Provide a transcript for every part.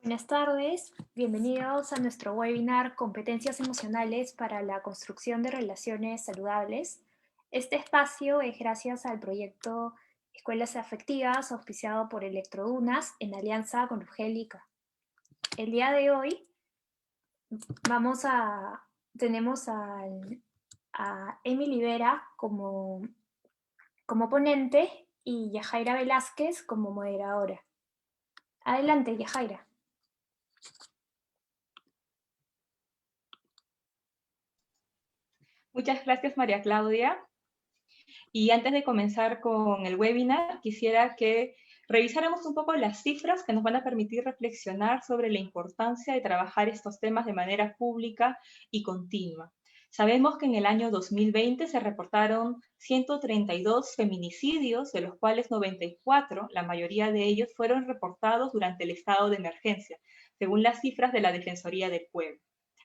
Buenas tardes, bienvenidos a nuestro webinar Competencias emocionales para la construcción de relaciones saludables. Este espacio es gracias al proyecto Escuelas Afectivas auspiciado por Electrodunas en alianza con Ugélica. El día de hoy tenemos a Emily Vera como ponente y Yajaira Velázquez como moderadora. Adelante, Yajaira. Muchas gracias, María Claudia. Y antes de comenzar con el webinar, quisiera que revisáramos un poco las cifras que nos van a permitir reflexionar sobre la importancia de trabajar estos temas de manera pública y continua. Sabemos que en el año 2020 se reportaron 132 feminicidios, de los cuales 94, la mayoría de ellos, fueron reportados durante el estado de emergencia, según las cifras de la Defensoría del Pueblo.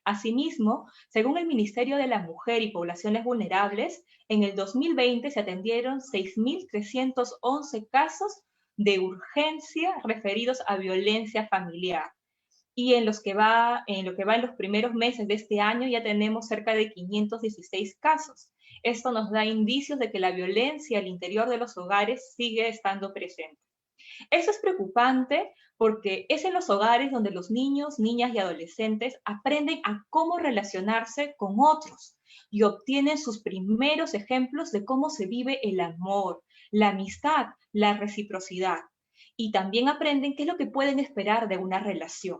Asimismo, según el Ministerio de la Mujer y Poblaciones Vulnerables, en el 2020 se atendieron 6.311 casos de urgencia referidos a violencia familiar. Y en lo que va en los primeros meses de este año ya tenemos cerca de 516 casos. Esto nos da indicios de que la violencia al interior de los hogares sigue estando presente. Eso es preocupante porque es en los hogares donde los niños, niñas y adolescentes aprenden a cómo relacionarse con otros y obtienen sus primeros ejemplos de cómo se vive el amor, la amistad, la reciprocidad. Y también aprenden qué es lo que pueden esperar de una relación.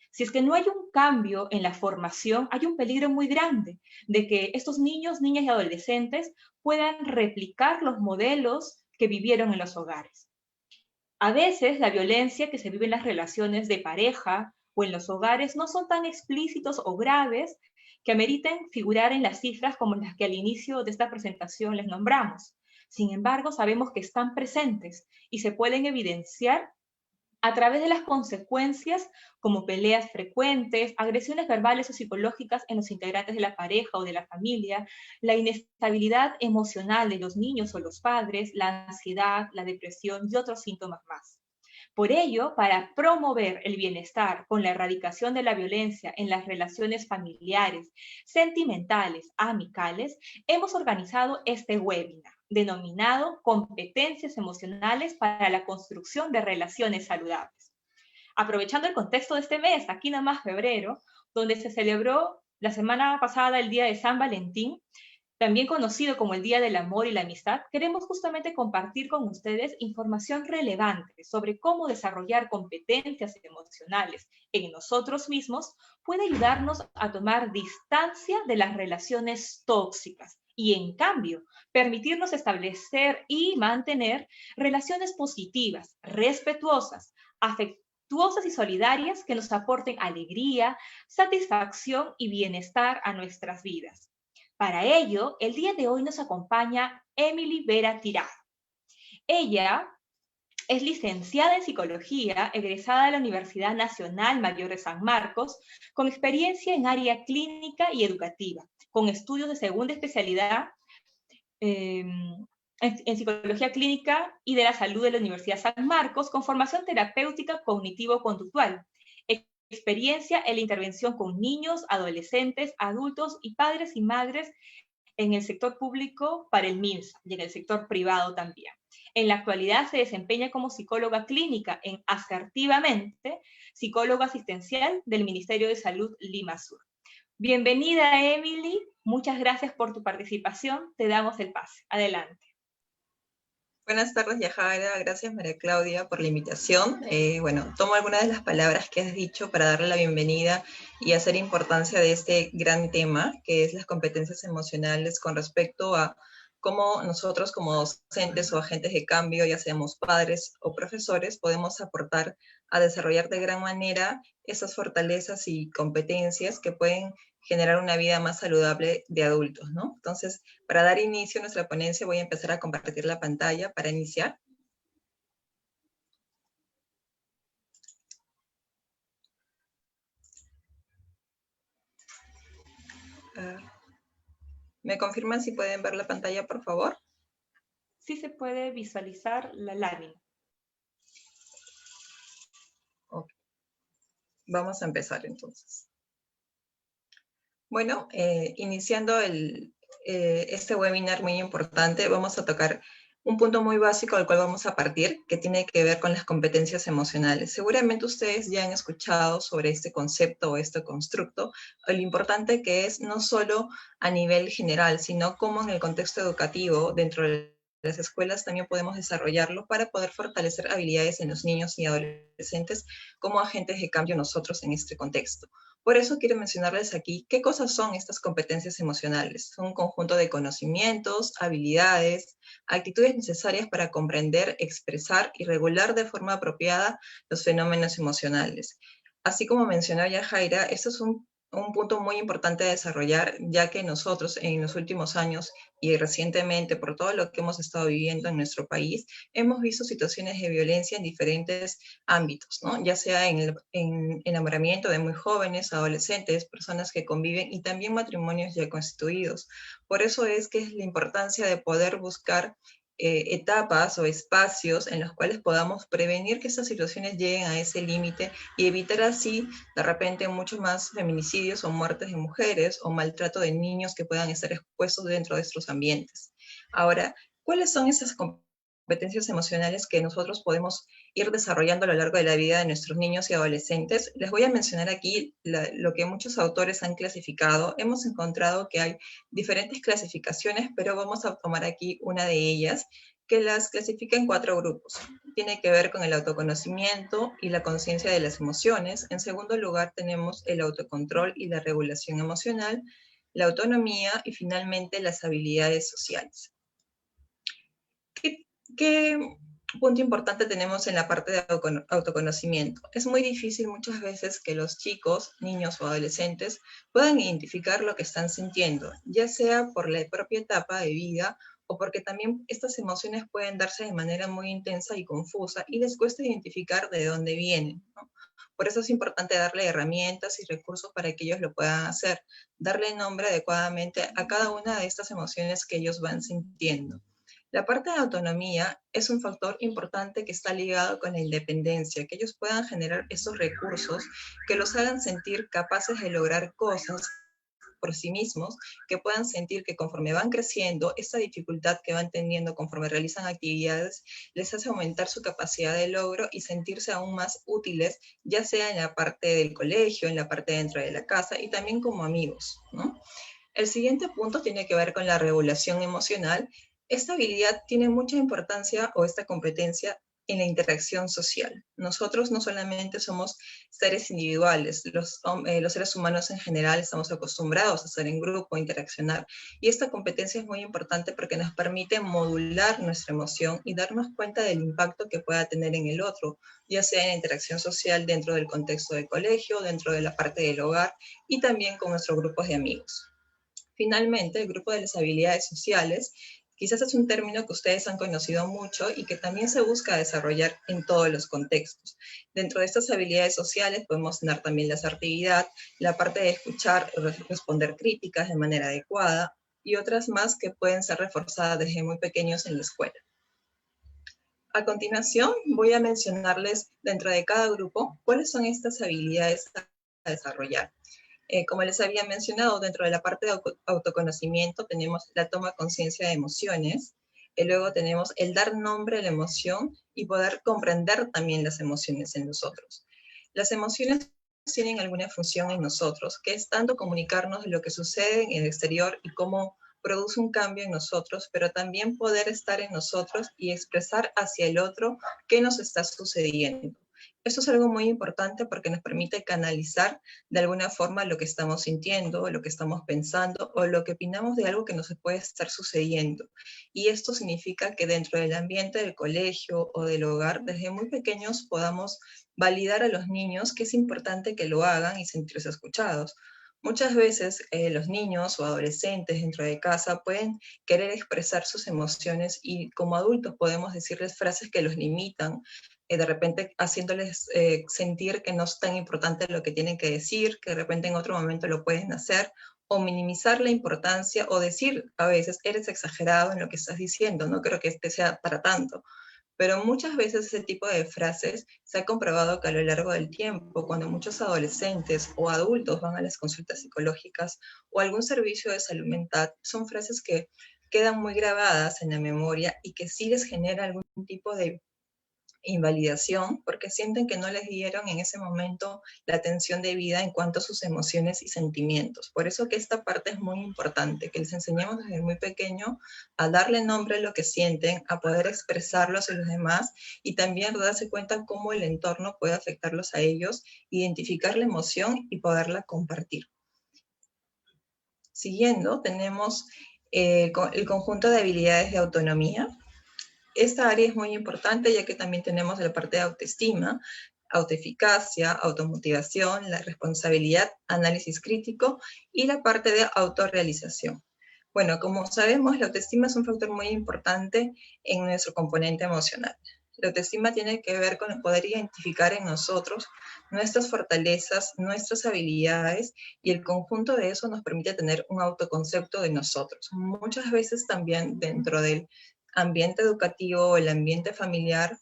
Si es que no hay un cambio en la formación, hay un peligro muy grande de que estos niños, niñas y adolescentes puedan replicar los modelos que vivieron en los hogares. A veces la violencia que se vive en las relaciones de pareja o en los hogares no son tan explícitos o graves que ameriten figurar en las cifras como las que al inicio de esta presentación les nombramos. Sin embargo, sabemos que están presentes y se pueden evidenciar a través de las consecuencias como peleas frecuentes, agresiones verbales o psicológicas en los integrantes de la pareja o de la familia, la inestabilidad emocional de los niños o los padres, la ansiedad, la depresión y otros síntomas más. Por ello, para promover el bienestar con la erradicación de la violencia en las relaciones familiares, sentimentales, amicales, hemos organizado este webinar denominado Competencias Emocionales para la Construcción de Relaciones Saludables. Aprovechando el contexto de este mes, aquí nada más febrero, donde se celebró la semana pasada el Día de San Valentín, también conocido como el Día del Amor y la Amistad, queremos justamente compartir con ustedes información relevante sobre cómo desarrollar competencias emocionales en nosotros mismos puede ayudarnos a tomar distancia de las relaciones tóxicas y, en cambio, permitirnos establecer y mantener relaciones positivas, respetuosas, afectuosas y solidarias que nos aporten alegría, satisfacción y bienestar a nuestras vidas. Para ello, el día de hoy nos acompaña Emily Vera Tirado. Ella es licenciada en Psicología, egresada de la Universidad Nacional Mayor de San Marcos, con experiencia en área clínica y educativa, con estudios de segunda especialidad en Psicología Clínica y de la Salud de la Universidad San Marcos, con formación terapéutica cognitivo-conductual, experiencia en la intervención con niños, adolescentes, adultos y padres y madres en el sector público para el MINSA y en el sector privado también. En la actualidad se desempeña como psicóloga clínica en Asertivamente, psicóloga asistencial del Ministerio de Salud Lima Sur. Bienvenida, Emily. Muchas gracias por tu participación. Te damos el pase. Adelante. Buenas tardes, Yajaira. Gracias, María Claudia, por la invitación. Bueno, tomo algunas de las palabras que has dicho para darle la bienvenida y hacer importancia de este gran tema, que es las competencias emocionales con respecto a cómo nosotros como docentes o agentes de cambio, ya seamos padres o profesores, podemos aportar a desarrollar de gran manera esas fortalezas y competencias que pueden generar una vida más saludable de adultos, ¿no? Entonces, para dar inicio a nuestra ponencia voy a empezar a compartir la pantalla para iniciar. ¿Me confirman si pueden ver la pantalla, por favor? Sí se puede visualizar la lámina. Okay. Vamos a empezar entonces. Bueno, iniciando este webinar muy importante, vamos a tocar un punto muy básico al cual vamos a partir, que tiene que ver con las competencias emocionales. Seguramente ustedes ya han escuchado sobre este concepto o este constructo, lo importante que es no solo a nivel general, sino cómo en el contexto educativo, dentro de las escuelas, también podemos desarrollarlo para poder fortalecer habilidades en los niños y adolescentes como agentes de cambio nosotros en este contexto. Por eso quiero mencionarles aquí qué cosas son estas competencias emocionales. Son un conjunto de conocimientos, habilidades, actitudes necesarias para comprender, expresar y regular de forma apropiada los fenómenos emocionales. Así como mencionó Yajaira, esto es un punto muy importante a desarrollar, ya que nosotros en los últimos años y recientemente, por todo lo que hemos estado viviendo en nuestro país, hemos visto situaciones de violencia en diferentes ámbitos, ¿no? Ya sea en el enamoramiento de muy jóvenes, adolescentes, personas que conviven y también matrimonios ya constituidos. Por eso es que es la importancia de poder buscar etapas o espacios en los cuales podamos prevenir que estas situaciones lleguen a ese límite y evitar así de repente mucho más feminicidios o muertes de mujeres o maltrato de niños que puedan estar expuestos dentro de estos ambientes. Ahora, ¿cuáles son esas competencias emocionales que nosotros podemos ir desarrollando a lo largo de la vida de nuestros niños y adolescentes? Les voy a mencionar aquí lo que muchos autores han clasificado. Hemos encontrado que hay diferentes clasificaciones, pero vamos a tomar aquí una de ellas, que las clasifica en 4 grupos. Tiene que ver con el autoconocimiento y la conciencia de las emociones. En segundo lugar tenemos el autocontrol y la regulación emocional, la autonomía y finalmente las habilidades sociales. ¿Qué punto importante tenemos en la parte de autoconocimiento? Es muy difícil muchas veces que los chicos, niños o adolescentes puedan identificar lo que están sintiendo, ya sea por la propia etapa de vida o porque también estas emociones pueden darse de manera muy intensa y confusa y les cuesta identificar de dónde vienen, ¿no? Por eso es importante darle herramientas y recursos para que ellos lo puedan hacer, darle nombre adecuadamente a cada una de estas emociones que ellos van sintiendo. La parte de autonomía es un factor importante que está ligado con la independencia, que ellos puedan generar esos recursos que los hagan sentir capaces de lograr cosas por sí mismos, que puedan sentir que conforme van creciendo, esa dificultad que van teniendo conforme realizan actividades, les hace aumentar su capacidad de logro y sentirse aún más útiles, ya sea en la parte del colegio, en la parte dentro de la casa y también como amigos, ¿no? El siguiente punto tiene que ver con la regulación emocional. Esta habilidad tiene mucha importancia o esta competencia en la interacción social. Nosotros no solamente somos seres individuales, los seres humanos en general estamos acostumbrados a estar en grupo, a interaccionar, y esta competencia es muy importante porque nos permite modular nuestra emoción y darnos cuenta del impacto que pueda tener en el otro, ya sea en la interacción social dentro del contexto del colegio, dentro de la parte del hogar y también con nuestros grupos de amigos. Finalmente, el grupo de las habilidades sociales, quizás es un término que ustedes han conocido mucho y que también se busca desarrollar en todos los contextos. Dentro de estas habilidades sociales podemos tener también la asertividad, la parte de escuchar, responder críticas de manera adecuada y otras más que pueden ser reforzadas desde muy pequeños en la escuela. A continuación, voy a mencionarles dentro de cada grupo cuáles son estas habilidades a desarrollar. Como les había mencionado, dentro de la parte de autoconocimiento tenemos la toma de conciencia de emociones, y luego tenemos el dar nombre a la emoción y poder comprender también las emociones en nosotros. Las emociones tienen alguna función en nosotros, que es tanto comunicarnos de lo que sucede en el exterior y cómo produce un cambio en nosotros, pero también poder estar en nosotros y expresar hacia el otro qué nos está sucediendo. Esto es algo muy importante porque nos permite canalizar de alguna forma lo que estamos sintiendo, lo que estamos pensando o lo que opinamos de algo que nos puede estar sucediendo. Y esto significa que dentro del ambiente del colegio o del hogar, desde muy pequeños podamos validar a los niños que es importante que lo hagan y sentirse escuchados. Muchas veces los niños o adolescentes dentro de casa pueden querer expresar sus emociones y como adultos podemos decirles frases que los limitan, de repente haciéndoles sentir que no es tan importante lo que tienen que decir, que de repente en otro momento lo pueden hacer, o minimizar la importancia, o decir a veces, eres exagerado en lo que estás diciendo, no creo que este sea para tanto. Pero muchas veces ese tipo de frases se ha comprobado que a lo largo del tiempo, cuando muchos adolescentes o adultos van a las consultas psicológicas o algún servicio de salud mental, son frases que quedan muy grabadas en la memoria y que sí les genera algún tipo de invalidación porque sienten que no les dieron en ese momento la atención debida en cuanto a sus emociones y sentimientos. Por eso que esta parte es muy importante, que les enseñemos desde muy pequeño a darle nombre a lo que sienten, a poder expresarlo hacia los demás y también darse cuenta cómo el entorno puede afectarlos a ellos, identificar la emoción y poderla compartir. Siguiendo, tenemos el conjunto de habilidades de autonomía. Esta área es muy importante ya que también tenemos la parte de autoestima, autoeficacia, automotivación, la responsabilidad, análisis crítico y la parte de autorrealización. Bueno, como sabemos, la autoestima es un factor muy importante en nuestro componente emocional. La autoestima tiene que ver con poder identificar en nosotros nuestras fortalezas, nuestras habilidades, y el conjunto de eso nos permite tener un autoconcepto de nosotros. Muchas veces también dentro del ambiente educativo o el ambiente familiar,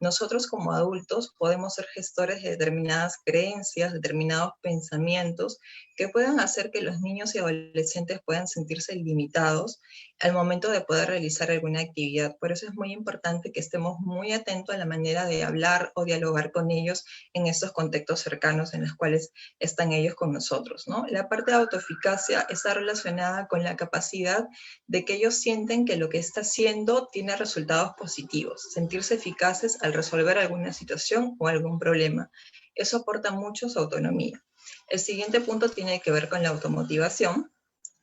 nosotros como adultos podemos ser gestores de determinadas creencias, determinados pensamientos que puedan hacer que los niños y adolescentes puedan sentirse limitados al momento de poder realizar alguna actividad. Por eso es muy importante que estemos muy atentos a la manera de hablar o dialogar con ellos en estos contextos cercanos en los cuales están ellos con nosotros, ¿no? La parte de autoeficacia está relacionada con la capacidad de que ellos sienten que lo que está haciendo tiene resultados positivos, sentirse eficaces al resolver alguna situación o algún problema. Eso aporta mucho su autonomía. El siguiente punto tiene que ver con la automotivación,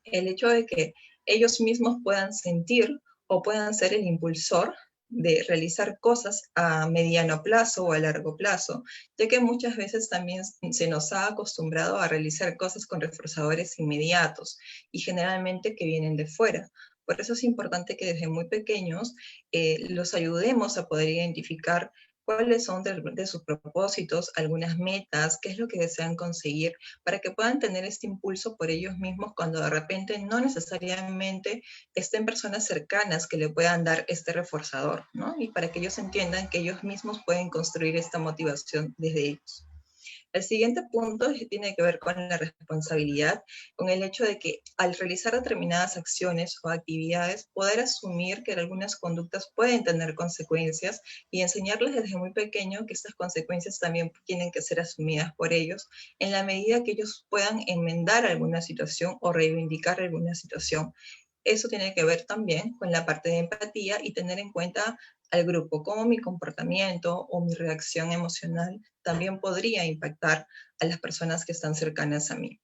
el hecho de que ellos mismos puedan sentir o puedan ser el impulsor de realizar cosas a mediano plazo o a largo plazo, ya que muchas veces también se nos ha acostumbrado a realizar cosas con reforzadores inmediatos y generalmente que vienen de fuera. Por eso es importante que desde muy pequeños los ayudemos a poder identificar cuáles son de sus propósitos, algunas metas, qué es lo que desean conseguir, para que puedan tener este impulso por ellos mismos cuando de repente no necesariamente estén personas cercanas que le puedan dar este reforzador, ¿no? Y para que ellos entiendan que ellos mismos pueden construir esta motivación desde ellos. El siguiente punto tiene que ver con la responsabilidad, con el hecho de que al realizar determinadas acciones o actividades, poder asumir que algunas conductas pueden tener consecuencias y enseñarles desde muy pequeño que estas consecuencias también tienen que ser asumidas por ellos en la medida que ellos puedan enmendar alguna situación o reivindicar alguna situación. Eso tiene que ver también con la parte de empatía y tener en cuenta al grupo, cómo mi comportamiento o mi reacción emocional también podría impactar a las personas que están cercanas a mí.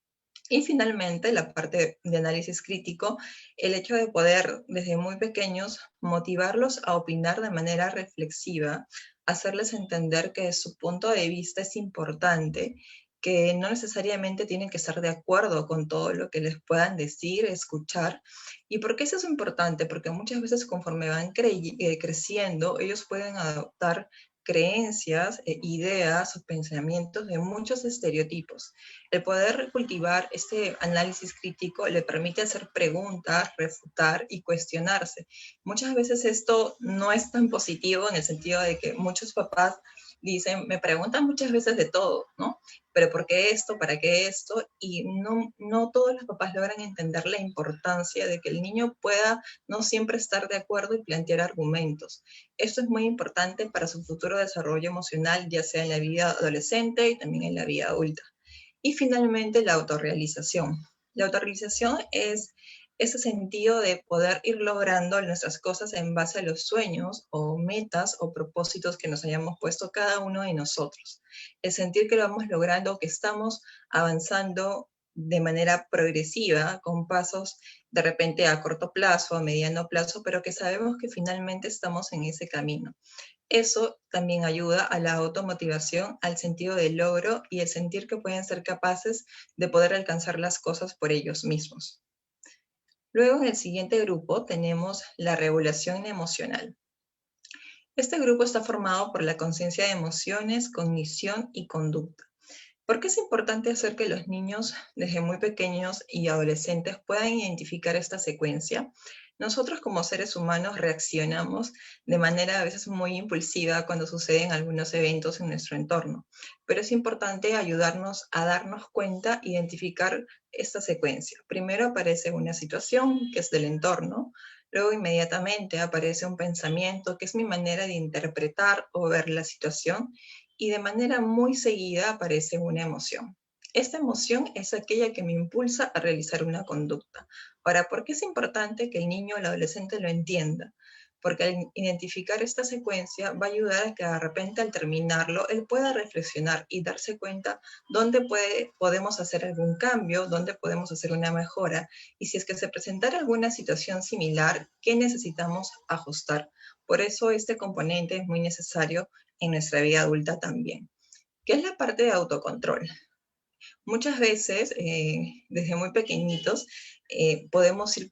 Y finalmente, la parte de análisis crítico, el hecho de poder desde muy pequeños motivarlos a opinar de manera reflexiva, hacerles entender que su punto de vista es importante, que no necesariamente tienen que estar de acuerdo con todo lo que les puedan decir, escuchar. ¿Y por qué eso es importante? Porque muchas veces conforme van creciendo, ellos pueden adoptar creencias, ideas o pensamientos de muchos estereotipos. El poder cultivar este análisis crítico le permite hacer preguntas, refutar y cuestionarse. Muchas veces esto no es tan positivo en el sentido de que muchos papás dicen, me preguntan muchas veces de todo, ¿no? Pero ¿por qué esto? ¿Para qué esto? Y no todos los papás logran entender la importancia de que el niño pueda no siempre estar de acuerdo y plantear argumentos. Esto es muy importante para su futuro desarrollo emocional, ya sea en la vida adolescente y también en la vida adulta. Y finalmente, la autorrealización. La autorrealización es ese sentido de poder ir logrando nuestras cosas en base a los sueños o metas o propósitos que nos hayamos puesto cada uno de nosotros. El sentir que lo vamos logrando, que estamos avanzando de manera progresiva, con pasos de repente a corto plazo, a mediano plazo, pero que sabemos que finalmente estamos en ese camino. Eso también ayuda a la automotivación, al sentido del logro y el sentir que pueden ser capaces de poder alcanzar las cosas por ellos mismos. Luego, en el siguiente grupo, tenemos la regulación emocional. Este grupo está formado por la conciencia de emociones, cognición y conducta. ¿Por qué es importante hacer que los niños desde muy pequeños y adolescentes puedan identificar esta secuencia? Nosotros como seres humanos reaccionamos de manera a veces muy impulsiva cuando suceden algunos eventos en nuestro entorno, pero es importante ayudarnos a darnos cuenta, identificar esta secuencia. Primero aparece una situación que es del entorno, luego inmediatamente aparece un pensamiento que es mi manera de interpretar o ver la situación y de manera muy seguida aparece una emoción. Esta emoción es aquella que me impulsa a realizar una conducta. Ahora, ¿por qué es importante que el niño o el adolescente lo entienda? Porque al identificar esta secuencia va a ayudar a que de repente al terminarlo él pueda reflexionar y darse cuenta dónde podemos hacer algún cambio, dónde podemos hacer una mejora y si es que se presentara alguna situación similar, ¿qué necesitamos ajustar? Por eso este componente es muy necesario en nuestra vida adulta también. ¿Qué es la parte de autocontrol? Muchas veces, desde muy pequeñitos, podemos ir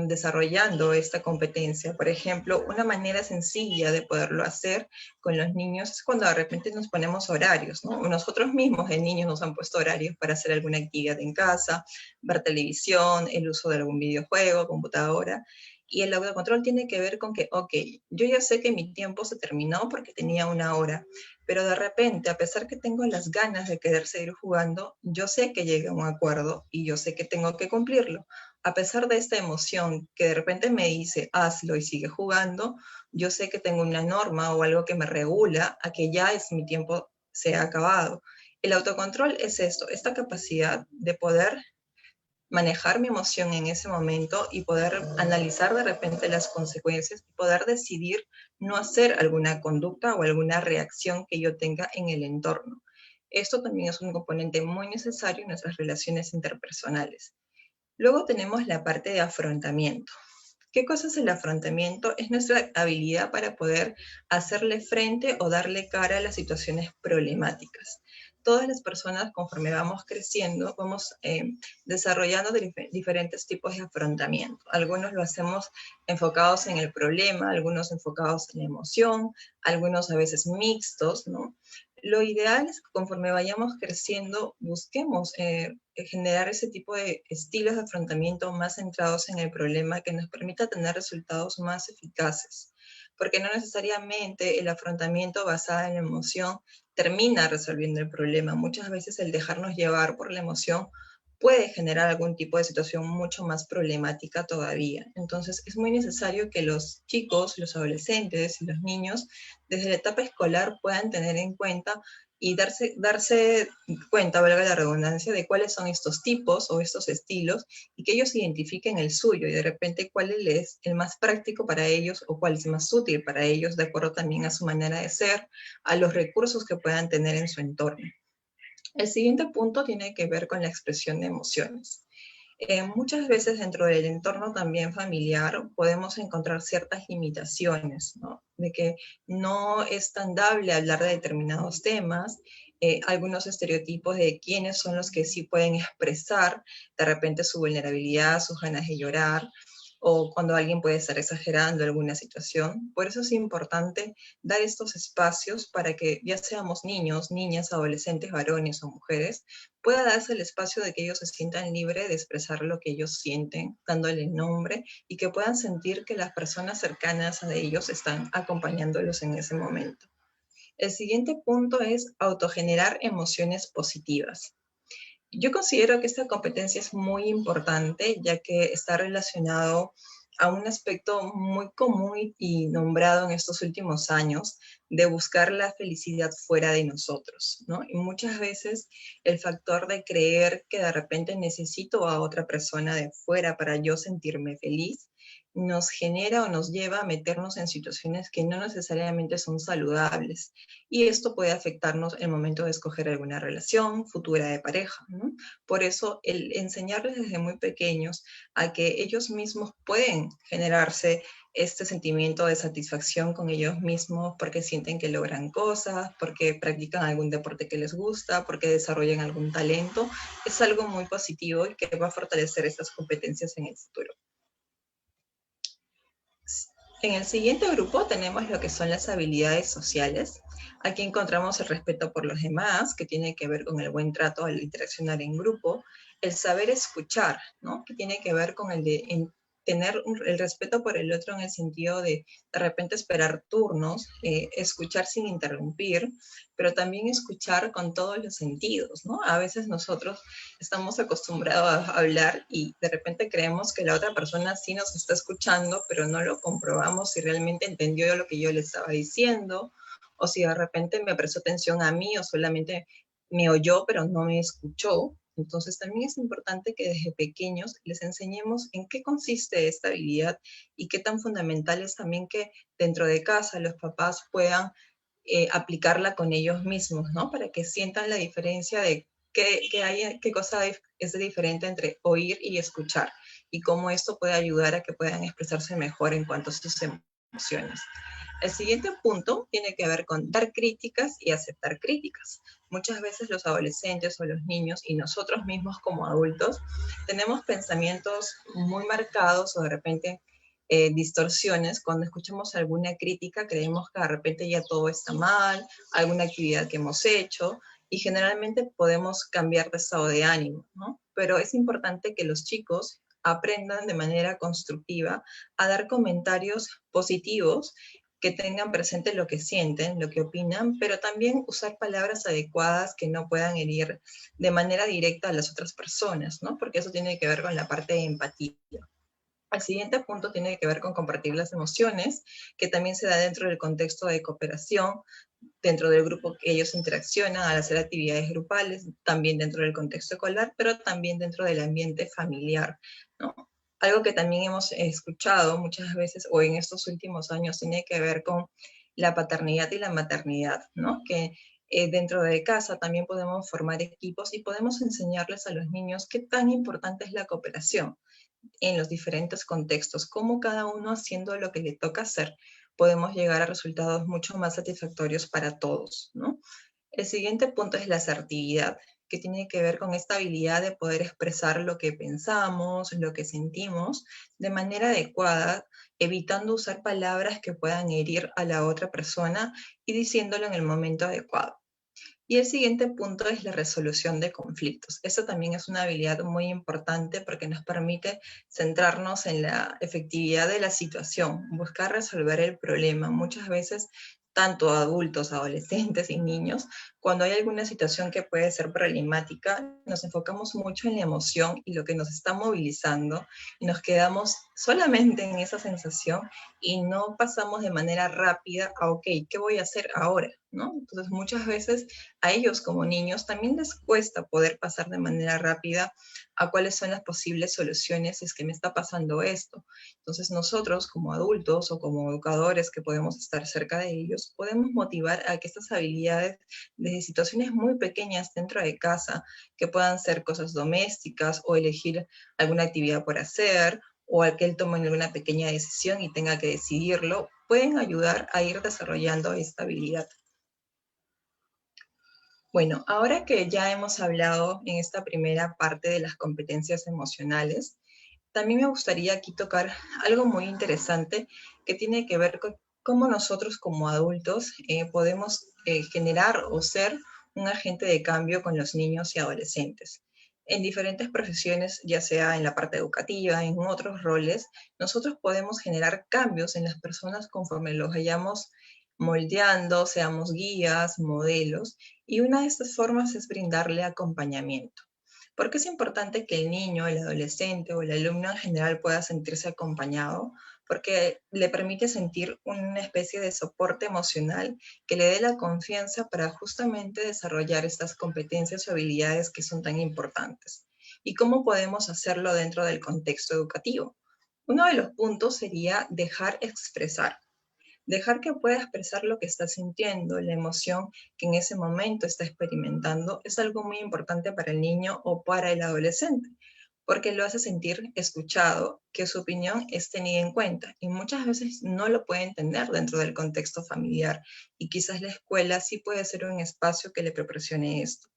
desarrollando esta competencia. Por ejemplo, una manera sencilla de poderlo hacer con los niños es cuando de repente nos ponemos horarios, ¿no? Nosotros mismos de niños nos han puesto horarios para hacer alguna actividad en casa, ver televisión, el uso de algún videojuego, computadora. Y el autocontrol tiene que ver con que, ok, yo ya sé que mi tiempo se terminó porque tenía una hora, pero de repente, a pesar que tengo las ganas de querer seguir jugando, yo sé que llegué a un acuerdo y yo sé que tengo que cumplirlo. A pesar de esta emoción que de repente me dice, hazlo y sigue jugando, yo sé que tengo una norma o algo que me regula a que ya es mi tiempo se ha acabado. El autocontrol es esto, esta capacidad de poder manejar mi emoción en ese momento y poder analizar de repente las consecuencias y poder decidir no hacer alguna conducta o alguna reacción que yo tenga en el entorno. Esto también es un componente muy necesario en nuestras relaciones interpersonales. Luego tenemos la parte de afrontamiento. ¿Qué cosa es el afrontamiento? Es nuestra habilidad para poder hacerle frente o darle cara a las situaciones problemáticas. Todas las personas, conforme vamos creciendo, vamos desarrollando diferentes tipos de afrontamiento. Algunos lo hacemos enfocados en el problema, algunos enfocados en la emoción, algunos a veces mixtos, ¿no? Lo ideal es que conforme vayamos creciendo, busquemos generar ese tipo de estilos de afrontamiento más centrados en el problema que nos permita tener resultados más eficaces. Porque no necesariamente el afrontamiento basado en la emoción termina resolviendo el problema. Muchas veces el dejarnos llevar por la emoción puede generar algún tipo de situación mucho más problemática todavía. Entonces es muy necesario que los chicos, los adolescentes y los niños desde la etapa escolar puedan tener en cuenta y darse cuenta, valga la redundancia, de cuáles son estos tipos o estos estilos y que ellos identifiquen el suyo y de repente cuál es el más práctico para ellos o cuál es más útil para ellos, de acuerdo también a su manera de ser, a los recursos que puedan tener en su entorno. El siguiente punto tiene que ver con la expresión de emociones. Muchas veces dentro del entorno también familiar podemos encontrar ciertas limitaciones, ¿no? De que no es tan dable hablar de determinados temas, algunos estereotipos de quiénes son los que sí pueden expresar de repente su vulnerabilidad, sus ganas de llorar, o cuando alguien puede estar exagerando alguna situación. Por eso es importante dar estos espacios para que ya seamos niños, niñas, adolescentes, varones o mujeres, pueda darse el espacio de que ellos se sientan libres de expresar lo que ellos sienten, dándole nombre y que puedan sentir que las personas cercanas a ellos están acompañándolos en ese momento. El siguiente punto es autogenerar emociones positivas. Yo considero que esta competencia es muy importante, ya que está relacionado a un aspecto muy común y nombrado en estos últimos años de buscar la felicidad fuera de nosotros, ¿no? Y muchas veces el factor de creer que de repente necesito a otra persona de fuera para yo sentirme feliz nos genera o nos lleva a meternos en situaciones que no necesariamente son saludables. Y esto puede afectarnos en el momento de escoger alguna relación futura de pareja, ¿no? Por eso, el enseñarles desde muy pequeños a que ellos mismos pueden generarse este sentimiento de satisfacción con ellos mismos porque sienten que logran cosas, porque practican algún deporte que les gusta, porque desarrollan algún talento, es algo muy positivo y que va a fortalecer estas competencias en el futuro. En el siguiente grupo tenemos lo que son las habilidades sociales. Aquí encontramos el respeto por los demás, que tiene que ver con el buen trato al interaccionar en grupo, el saber escuchar, ¿no? Que tiene que ver con el de tener el respeto por el otro en el sentido de repente esperar turnos, escuchar sin interrumpir, pero también escuchar con todos los sentidos, ¿no? A veces nosotros estamos acostumbrados a hablar y de repente creemos que la otra persona sí nos está escuchando, pero no lo comprobamos si realmente entendió lo que yo le estaba diciendo, o si de repente me prestó atención a mí o solamente me oyó pero no me escuchó. Entonces también es importante que desde pequeños les enseñemos en qué consiste esta habilidad y qué tan fundamental es también que dentro de casa los papás puedan aplicarla con ellos mismos, ¿no? Para que sientan la diferencia de qué cosa es diferente entre oír y escuchar y cómo esto puede ayudar a que puedan expresarse mejor en cuanto a sus emociones. El siguiente punto tiene que ver con dar críticas y aceptar críticas. Muchas veces los adolescentes o los niños y nosotros mismos como adultos tenemos pensamientos muy marcados o de repente distorsiones. Cuando escuchamos alguna crítica creemos que de repente ya todo está mal, alguna actividad que hemos hecho y generalmente podemos cambiar de estado de ánimo, ¿no? Pero es importante que los chicos aprendan de manera constructiva a dar comentarios positivos que tengan presente lo que sienten, lo que opinan, pero también usar palabras adecuadas que no puedan herir de manera directa a las otras personas, ¿no? Porque eso tiene que ver con la parte de empatía. El siguiente punto tiene que ver con compartir las emociones, que también se da dentro del contexto de cooperación, dentro del grupo que ellos interaccionan al hacer actividades grupales, también dentro del contexto escolar, pero también dentro del ambiente familiar, ¿no? Algo que también hemos escuchado muchas veces o en estos últimos años tiene que ver con la paternidad y la maternidad, ¿no? Que dentro de casa también podemos formar equipos y podemos enseñarles a los niños qué tan importante es la cooperación en los diferentes contextos, cómo cada uno haciendo lo que le toca hacer, podemos llegar a resultados mucho más satisfactorios para todos, ¿no? El siguiente punto es la asertividad, que tiene que ver con esta habilidad de poder expresar lo que pensamos, lo que sentimos, de manera adecuada, evitando usar palabras que puedan herir a la otra persona y diciéndolo en el momento adecuado. Y el siguiente punto es la resolución de conflictos. Eso también es una habilidad muy importante porque nos permite centrarnos en la efectividad de la situación, buscar resolver el problema. Muchas veces, tanto adultos, adolescentes y niños, cuando hay alguna situación que puede ser problemática, nos enfocamos mucho en la emoción y lo que nos está movilizando y nos quedamos solamente en esa sensación y no pasamos de manera rápida a, ok, ¿qué voy a hacer ahora? ¿No? Entonces muchas veces a ellos como niños también les cuesta poder pasar de manera rápida a cuáles son las posibles soluciones si es que me está pasando esto. Entonces nosotros como adultos o como educadores que podemos estar cerca de ellos, podemos motivar a que estas habilidades desde situaciones muy pequeñas dentro de casa, que puedan ser cosas domésticas o elegir alguna actividad por hacer, o al que él tome alguna pequeña decisión y tenga que decidirlo, pueden ayudar a ir desarrollando esta habilidad. Bueno, ahora que ya hemos hablado en esta primera parte de las competencias emocionales, también me gustaría aquí tocar algo muy interesante que tiene que ver con cómo nosotros como adultos podemos generar o ser un agente de cambio con los niños y adolescentes. En diferentes profesiones, ya sea en la parte educativa, en otros roles, nosotros podemos generar cambios en las personas conforme los vayamos moldeando, seamos guías, modelos, y una de estas formas es brindarle acompañamiento. ¿Por qué es importante que el niño, el adolescente o el alumno en general pueda sentirse acompañado? Porque le permite sentir una especie de soporte emocional que le dé la confianza para justamente desarrollar estas competencias o habilidades que son tan importantes. ¿Y cómo podemos hacerlo dentro del contexto educativo? Uno de los puntos sería dejar expresar. Dejar que pueda expresar lo que está sintiendo, la emoción que en ese momento está experimentando, es algo muy importante para el niño o para el adolescente, porque lo hace sentir escuchado, que su opinión es tenida en cuenta y muchas veces no lo puede entender dentro del contexto familiar y quizás la escuela sí puede ser un espacio que le proporcione esto.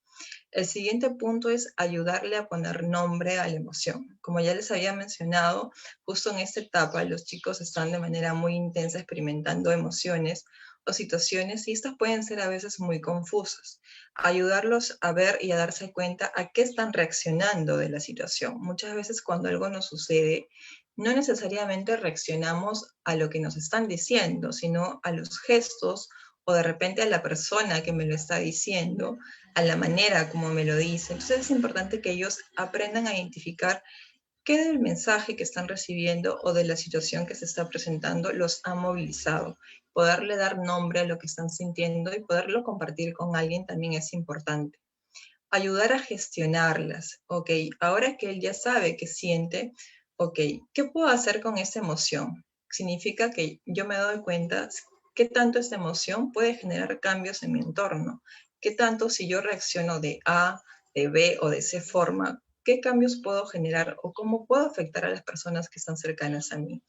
El siguiente punto es ayudarle a poner nombre a la emoción. Como ya les había mencionado, justo en esta etapa los chicos están de manera muy intensa experimentando emociones o situaciones y estas pueden ser a veces muy confusas. Ayudarlos a ver y a darse cuenta a qué están reaccionando de la situación. Muchas veces cuando algo nos sucede, no necesariamente reaccionamos a lo que nos están diciendo, sino a los gestos o de repente a la persona que me lo está diciendo, a la manera como me lo dice. Entonces es importante que ellos aprendan a identificar qué del mensaje que están recibiendo o de la situación que se está presentando los ha movilizado. Poderle dar nombre a lo que están sintiendo y poderlo compartir con alguien también es importante. Ayudar a gestionarlas. Ok, ahora que él ya sabe qué siente, ok, ¿qué puedo hacer con esta emoción? Significa que yo me doy cuenta qué tanto esta emoción puede generar cambios en mi entorno. Qué tanto si yo reacciono de A, de B o de C forma, qué cambios puedo generar o cómo puedo afectar a las personas que están cercanas a mí.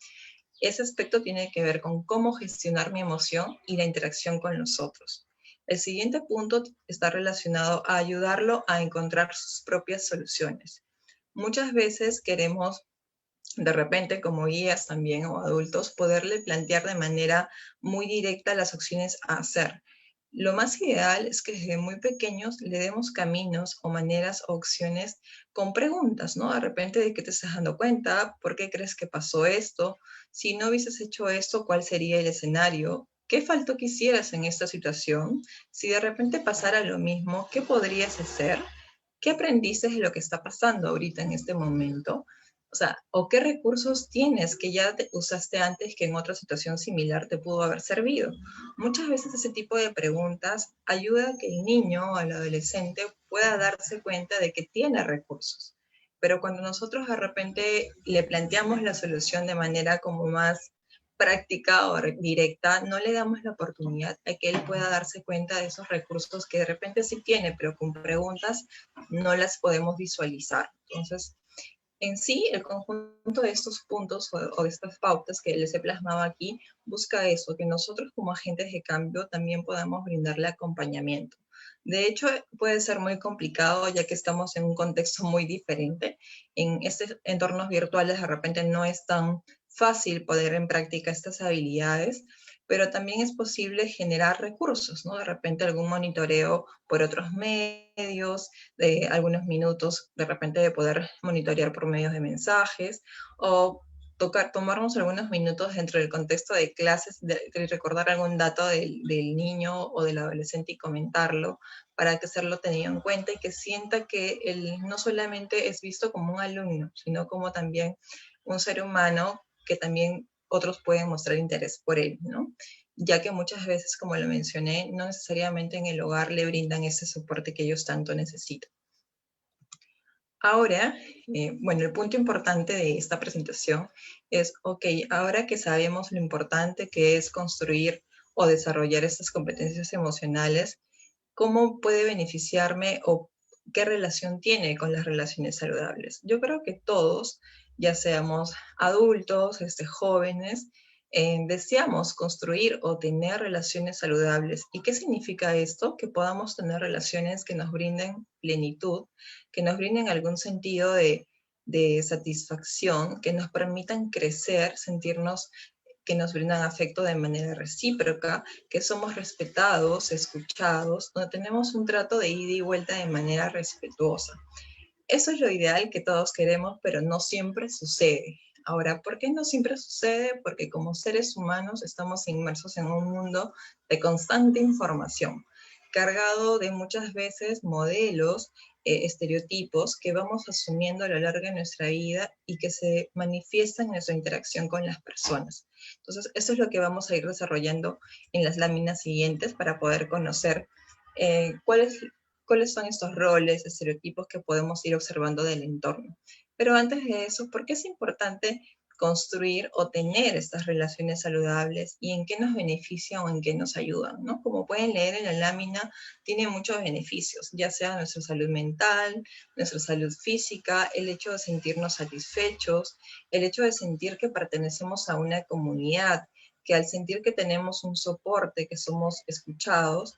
Ese aspecto tiene que ver con cómo gestionar mi emoción y la interacción con los otros. El siguiente punto está relacionado a ayudarlo a encontrar sus propias soluciones. Muchas veces queremos, de repente, como guías también o adultos, poderle plantear de manera muy directa las acciones a hacer. Lo más ideal es que desde muy pequeños le demos caminos o maneras o opciones con preguntas, ¿no? De repente, ¿de qué te estás dando cuenta? ¿Por qué crees que pasó esto? Si no hubieses hecho esto, ¿cuál sería el escenario? ¿Qué faltó que hicieras en esta situación? Si de repente pasara lo mismo, ¿qué podrías hacer? ¿Qué aprendiste de lo que está pasando ahorita en este momento? O sea, ¿o qué recursos tienes que ya usaste antes que en otra situación similar te pudo haber servido? Muchas veces ese tipo de preguntas ayuda a que el niño o el adolescente pueda darse cuenta de que tiene recursos. Pero cuando nosotros de repente le planteamos la solución de manera como más práctica o directa, no le damos la oportunidad a que él pueda darse cuenta de esos recursos que de repente sí tiene, pero con preguntas no las podemos visualizar. Entonces, en sí, el conjunto de estos puntos o de estas pautas que les he plasmado aquí busca eso, que nosotros como agentes de cambio también podamos brindarle acompañamiento. De hecho, puede ser muy complicado ya que estamos en un contexto muy diferente. En estos entornos virtuales de repente no es tan fácil poner en práctica estas habilidades, pero también es posible generar recursos, ¿no? De repente algún monitoreo por otros medios, de algunos minutos, de repente de poder monitorear por medios de mensajes, o tomarnos algunos minutos dentro del contexto de clases, de recordar algún dato del niño o del adolescente y comentarlo, para que serlo tenido en cuenta y que sienta que él no solamente es visto como un alumno, sino como también un ser humano que también otros pueden mostrar interés por él, ¿no? Ya que muchas veces, como lo mencioné, no necesariamente en el hogar le brindan ese soporte que ellos tanto necesitan. Ahora, bueno, el punto importante de esta presentación es, ok, ahora que sabemos lo importante que es construir o desarrollar estas competencias emocionales, ¿cómo puede beneficiarme o qué relación tiene con las relaciones saludables? Yo creo que todos, ya seamos adultos, jóvenes, deseamos construir o tener relaciones saludables. ¿Y qué significa esto? Que podamos tener relaciones que nos brinden plenitud, que nos brinden algún sentido de satisfacción, que nos permitan crecer, sentirnos que nos brindan afecto de manera recíproca, que somos respetados, escuchados, donde tenemos un trato de ida y vuelta de manera respetuosa. Eso es lo ideal que todos queremos, pero no siempre sucede. Ahora, ¿por qué no siempre sucede? Porque como seres humanos estamos inmersos en un mundo de constante información, cargado de muchas veces modelos, estereotipos que vamos asumiendo a lo largo de nuestra vida y que se manifiestan en nuestra interacción con las personas. Entonces, eso es lo que vamos a ir desarrollando en las láminas siguientes para poder conocer cuáles son estos roles, estereotipos que podemos ir observando del entorno. Pero antes de eso, ¿por qué es importante construir o tener estas relaciones saludables y en qué nos benefician o en qué nos ayudan, ¿no? Como pueden leer en la lámina, tiene muchos beneficios, ya sea nuestra salud mental, nuestra salud física, el hecho de sentirnos satisfechos, el hecho de sentir que pertenecemos a una comunidad, que al sentir que tenemos un soporte, que somos escuchados,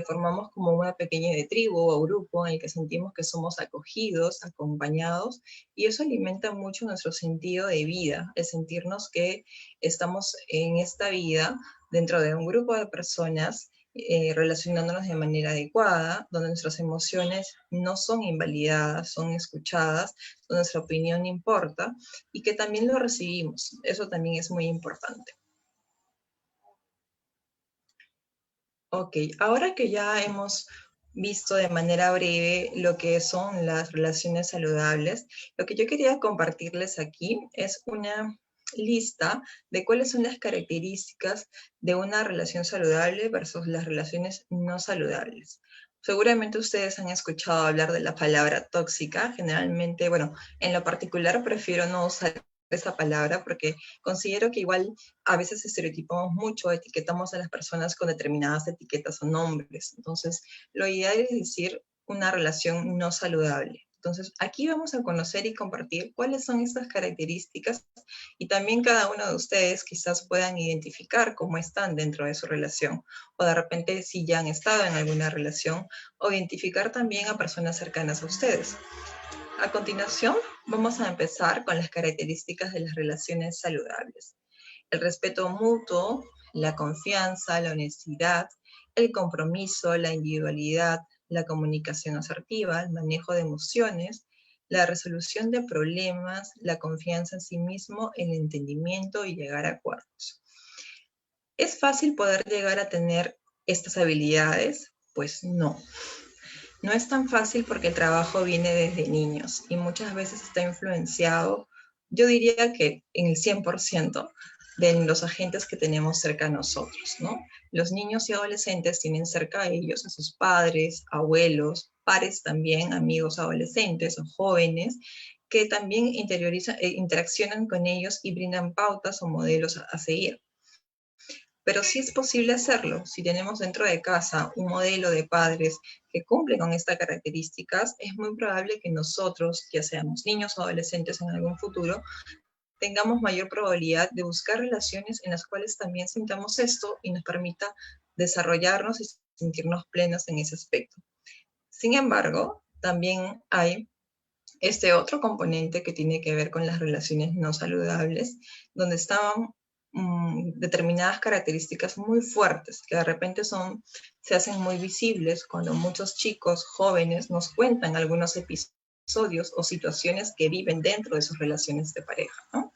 formamos como una pequeña de tribu o grupo en el que sentimos que somos acogidos, acompañados, y eso alimenta mucho nuestro sentido de vida, el sentirnos que estamos en esta vida dentro de un grupo de personas relacionándonos de manera adecuada, donde nuestras emociones no son invalidadas, son escuchadas, donde nuestra opinión importa y que también lo recibimos. Eso también es muy importante. Ok, ahora que ya hemos visto de manera breve lo que son las relaciones saludables, lo que yo quería compartirles aquí es una lista de cuáles son las características de una relación saludable versus las relaciones no saludables. Seguramente ustedes han escuchado hablar de la palabra tóxica. Generalmente, bueno, en lo particular prefiero no usar esa palabra porque considero que igual a veces estereotipamos mucho, etiquetamos a las personas con determinadas etiquetas o nombres. Entonces, lo ideal es decir una relación no saludable. Entonces, aquí vamos a conocer y compartir cuáles son estas características y también cada uno de ustedes quizás puedan identificar cómo están dentro de su relación o de repente si ya han estado en alguna relación o identificar también a personas cercanas a ustedes. A continuación, vamos a empezar con las características de las relaciones saludables. El respeto mutuo, la confianza, la honestidad, el compromiso, la individualidad, la comunicación asertiva, el manejo de emociones, la resolución de problemas, la confianza en sí mismo, el entendimiento y llegar a acuerdos. ¿Es fácil poder llegar a tener estas habilidades? Pues no. No es tan fácil porque el trabajo viene desde niños y muchas veces está influenciado, yo diría que en el 100% de los agentes que tenemos cerca a nosotros, ¿no? Los niños y adolescentes tienen cerca a ellos a sus padres, abuelos, pares también, amigos adolescentes o jóvenes, que también interaccionan con ellos y brindan pautas o modelos a seguir. Pero sí es posible hacerlo. Si tenemos dentro de casa un modelo de padres que cumple con estas características, es muy probable que nosotros, ya seamos niños o adolescentes en algún futuro, tengamos mayor probabilidad de buscar relaciones en las cuales también sintamos esto y nos permita desarrollarnos y sentirnos plenos en ese aspecto. Sin embargo, también hay este otro componente que tiene que ver con las relaciones no saludables, donde estaban determinadas características muy fuertes que de repente se hacen muy visibles cuando muchos chicos jóvenes nos cuentan algunos episodios o situaciones que viven dentro de sus relaciones de pareja, ¿no?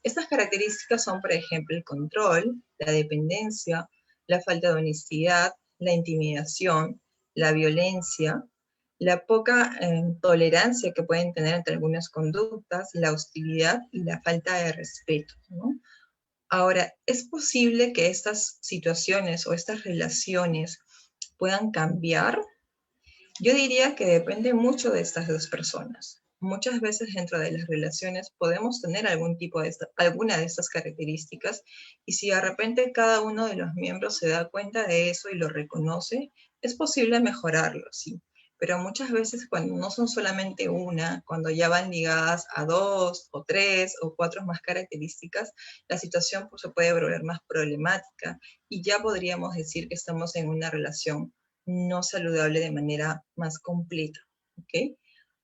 Estas características son, por ejemplo, el control, la dependencia, la falta de honestidad, la intimidación, la violencia, la poca tolerancia que pueden tener entre algunas conductas, la hostilidad y la falta de respeto, ¿no? Ahora, ¿es posible que estas situaciones o estas relaciones puedan cambiar? Yo diría que depende mucho de estas dos personas. Muchas veces dentro de las relaciones podemos tener alguna de estas características y si de repente cada uno de los miembros se da cuenta de eso y lo reconoce, es posible mejorarlo, sí. Pero muchas veces cuando no son solamente una, cuando ya van ligadas a 2 o 3 o 4 más características, la situación pues, se puede volver más problemática y ya podríamos decir que estamos en una relación no saludable de manera más completa, ¿ok?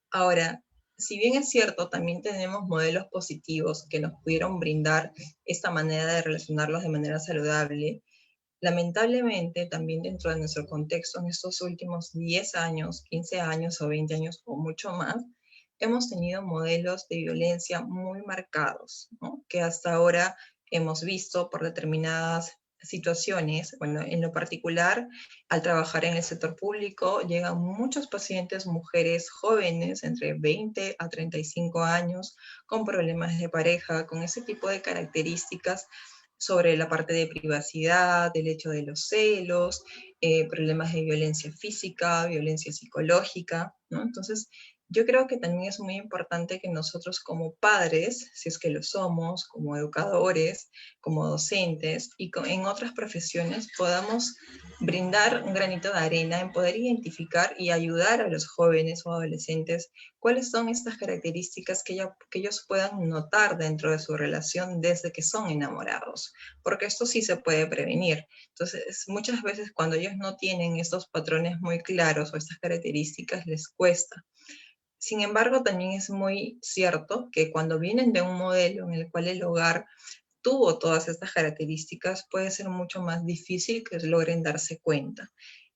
Ahora, si bien es cierto, también tenemos modelos positivos que nos pudieron brindar esta manera de relacionarlos de manera saludable, lamentablemente también dentro de nuestro contexto en estos últimos 10 años, 15 años o 20 años o mucho más, hemos tenido modelos de violencia muy marcados, ¿no? Que hasta ahora hemos visto por determinadas situaciones. Bueno, en lo particular, al trabajar en el sector público, llegan muchos pacientes, mujeres jóvenes, entre 20 a 35 años, con problemas de pareja, con ese tipo de características sobre la parte de privacidad, del hecho de los celos, problemas de violencia física, violencia psicológica, ¿no? Entonces, yo creo que también es muy importante que nosotros como padres, si es que lo somos, como educadores, como docentes y en otras profesiones podamos brindar un granito de arena en poder identificar y ayudar a los jóvenes o adolescentes cuáles son estas características que ellos puedan notar dentro de su relación desde que son enamorados, porque esto sí se puede prevenir. Entonces, muchas veces cuando ellos no tienen estos patrones muy claros o estas características, les cuesta. Sin embargo, también es muy cierto que cuando vienen de un modelo en el cual el hogar tuvo todas estas características, puede ser mucho más difícil que logren darse cuenta.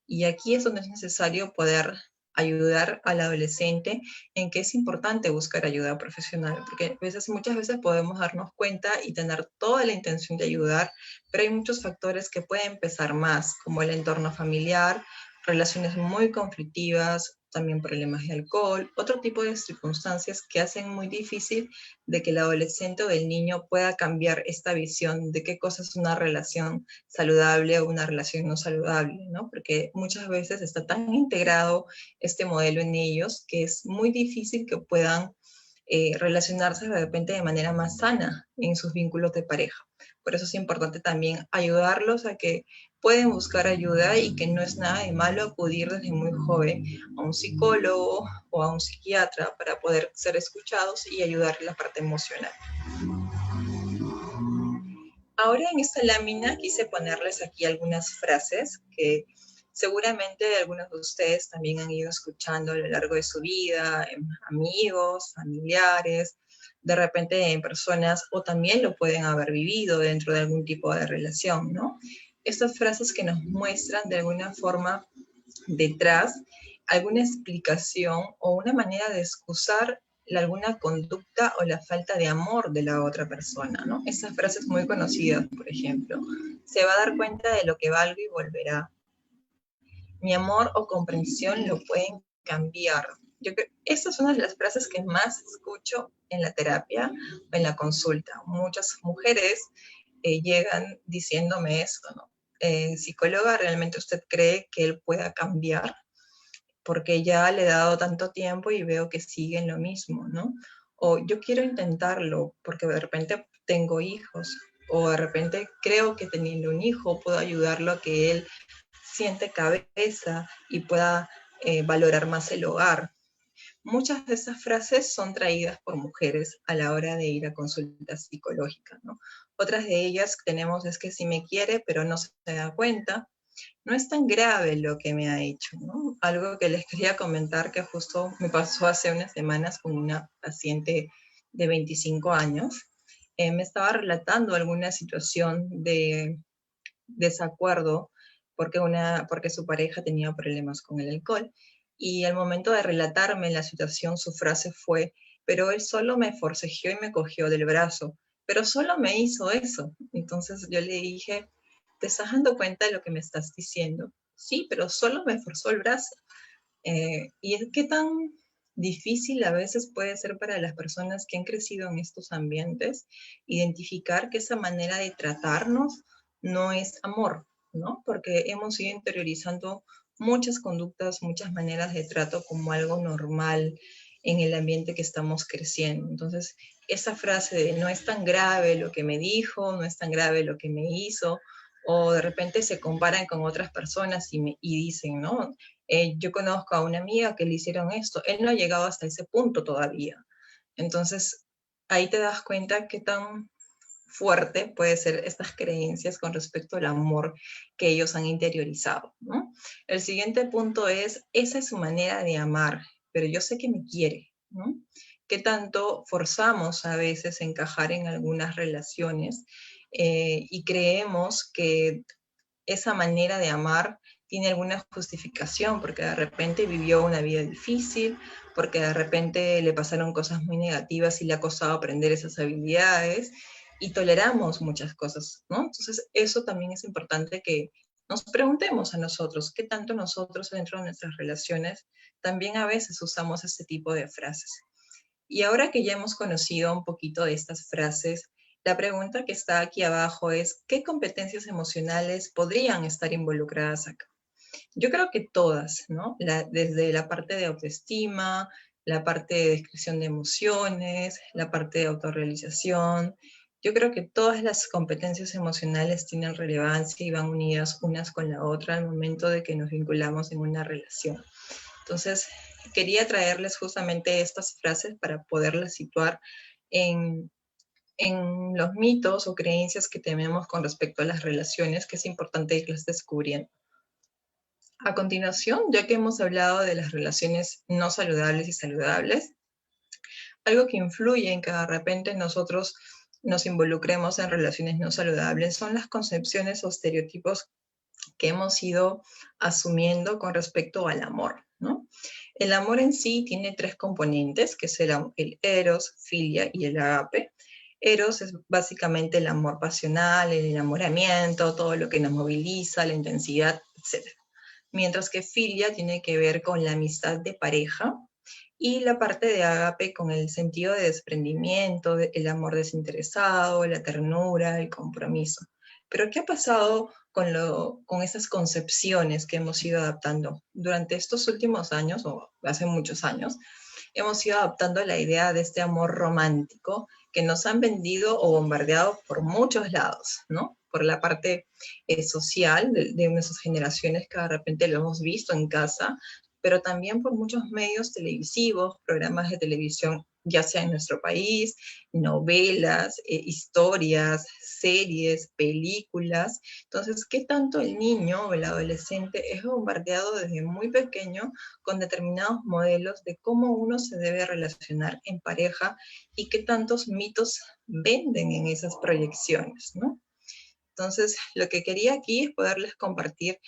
Y aquí es donde es necesario poder ayudar al adolescente en que es importante buscar ayuda profesional, porque muchas veces podemos darnos cuenta y tener toda la intención de ayudar, pero hay muchos factores que pueden pesar más, como el entorno familiar, relaciones muy conflictivas, también problemas de alcohol, otro tipo de circunstancias que hacen muy difícil de que el adolescente o el niño pueda cambiar esta visión de qué cosa es una relación saludable o una relación no saludable, ¿no? Porque muchas veces está tan integrado este modelo en ellos que es muy difícil que puedan relacionarse de repente de manera más sana en sus vínculos de pareja. Por eso es importante también ayudarlos a que pueden buscar ayuda y que no es nada de malo acudir desde muy joven a un psicólogo o a un psiquiatra para poder ser escuchados y ayudar en la parte emocional. Ahora en esta lámina quise ponerles aquí algunas frases que seguramente algunos de ustedes también han ido escuchando a lo largo de su vida, en amigos, familiares, de repente en personas, o también lo pueden haber vivido dentro de algún tipo de relación, ¿no? Estas frases que nos muestran de alguna forma detrás alguna explicación o una manera de excusar alguna conducta o la falta de amor de la otra persona, ¿no? Esas frases muy conocidas, por ejemplo, se va a dar cuenta de lo que valgo y volverá. Mi amor o comprensión lo pueden cambiar. Yo creo, estas son una de las frases que más escucho en la terapia o en la consulta. Muchas mujeres llegan diciéndome esto, ¿no? Psicóloga, ¿realmente usted cree que él pueda cambiar? Porque ya le he dado tanto tiempo y veo que sigue en lo mismo, ¿no? O yo quiero intentarlo porque de repente tengo hijos, o de repente creo que teniendo un hijo puedo ayudarlo a que él siente cabeza y pueda valorar más el hogar. Muchas de esas frases son traídas por mujeres a la hora de ir a consultas psicológicas, ¿no? Otras de ellas tenemos es que sí me quiere, pero no se da cuenta. No es tan grave lo que me ha hecho, ¿no? Algo que les quería comentar que justo me pasó hace unas semanas con una paciente de 25 años. Me estaba relatando alguna situación de desacuerdo porque su pareja tenía problemas con el alcohol. Y al momento de relatarme la situación, su frase fue, pero él solo me forcejeó y me cogió del brazo, pero solo me hizo eso. Entonces yo le dije, ¿te estás dando cuenta de lo que me estás diciendo? Sí, pero solo me forzó el brazo. Y es que tan difícil a veces puede ser para las personas que han crecido en estos ambientes identificar que esa manera de tratarnos no es amor, ¿no? Porque hemos ido interiorizando muchas conductas, muchas maneras de trato como algo normal en el ambiente que estamos creciendo. Entonces, esa frase de no es tan grave lo que me dijo, no es tan grave lo que me hizo, o de repente se comparan con otras personas y dicen, ¿no? Yo conozco a una amiga que le hicieron esto, él no ha llegado hasta ese punto todavía. Entonces, ahí te das cuenta qué tan fuerte puede ser estas creencias con respecto al amor que ellos han interiorizado, ¿no? El siguiente punto es, esa es su manera de amar, pero yo sé que me quiere, ¿no? ¿Qué tanto forzamos a veces encajar en algunas relaciones y creemos que esa manera de amar tiene alguna justificación, porque de repente vivió una vida difícil, porque de repente le pasaron cosas muy negativas y le ha costado aprender esas habilidades, y toleramos muchas cosas, ¿no? Entonces, eso también es importante que nos preguntemos a nosotros, ¿qué tanto nosotros dentro de nuestras relaciones también a veces usamos este tipo de frases? Y ahora que ya hemos conocido un poquito de estas frases, la pregunta que está aquí abajo es, ¿qué competencias emocionales podrían estar involucradas acá? Yo creo que todas, ¿no? Desde la parte de autoestima, la parte de descripción de emociones, la parte de autorrealización. Yo creo que todas las competencias emocionales tienen relevancia y van unidas unas con la otra al momento de que nos vinculamos en una relación. Entonces, quería traerles justamente estas frases para poderlas situar en, en los mitos o creencias que tenemos con respecto a las relaciones, que es importante irlas descubriendo. A continuación, ya que hemos hablado de las relaciones no saludables y saludables, algo que influye en que de repente nosotros nos involucremos en relaciones no saludables son las concepciones o estereotipos que hemos ido asumiendo con respecto al amor, ¿no? El amor en sí tiene tres componentes, que serán el eros, filia y el agape. Eros es básicamente el amor pasional, el enamoramiento, todo lo que nos moviliza, la intensidad, etc. Mientras que filia tiene que ver con la amistad de pareja, y la parte de agape con el sentido de desprendimiento, el amor desinteresado, la ternura, el compromiso. Pero ¿qué ha pasado con esas concepciones que hemos ido adaptando? Durante estos últimos años, o hace muchos años, hemos ido adaptando la idea de este amor romántico que nos han vendido o bombardeado por muchos lados, ¿no? Por la parte social de nuestras generaciones que de repente lo hemos visto en casa, pero también por muchos medios televisivos, programas de televisión, ya sea en nuestro país, novelas, historias, series, películas. Entonces, ¿qué tanto el niño o el adolescente es bombardeado desde muy pequeño con determinados modelos de cómo uno se debe relacionar en pareja y qué tantos mitos venden en esas proyecciones, ¿no? Entonces, lo que quería aquí es poderles compartir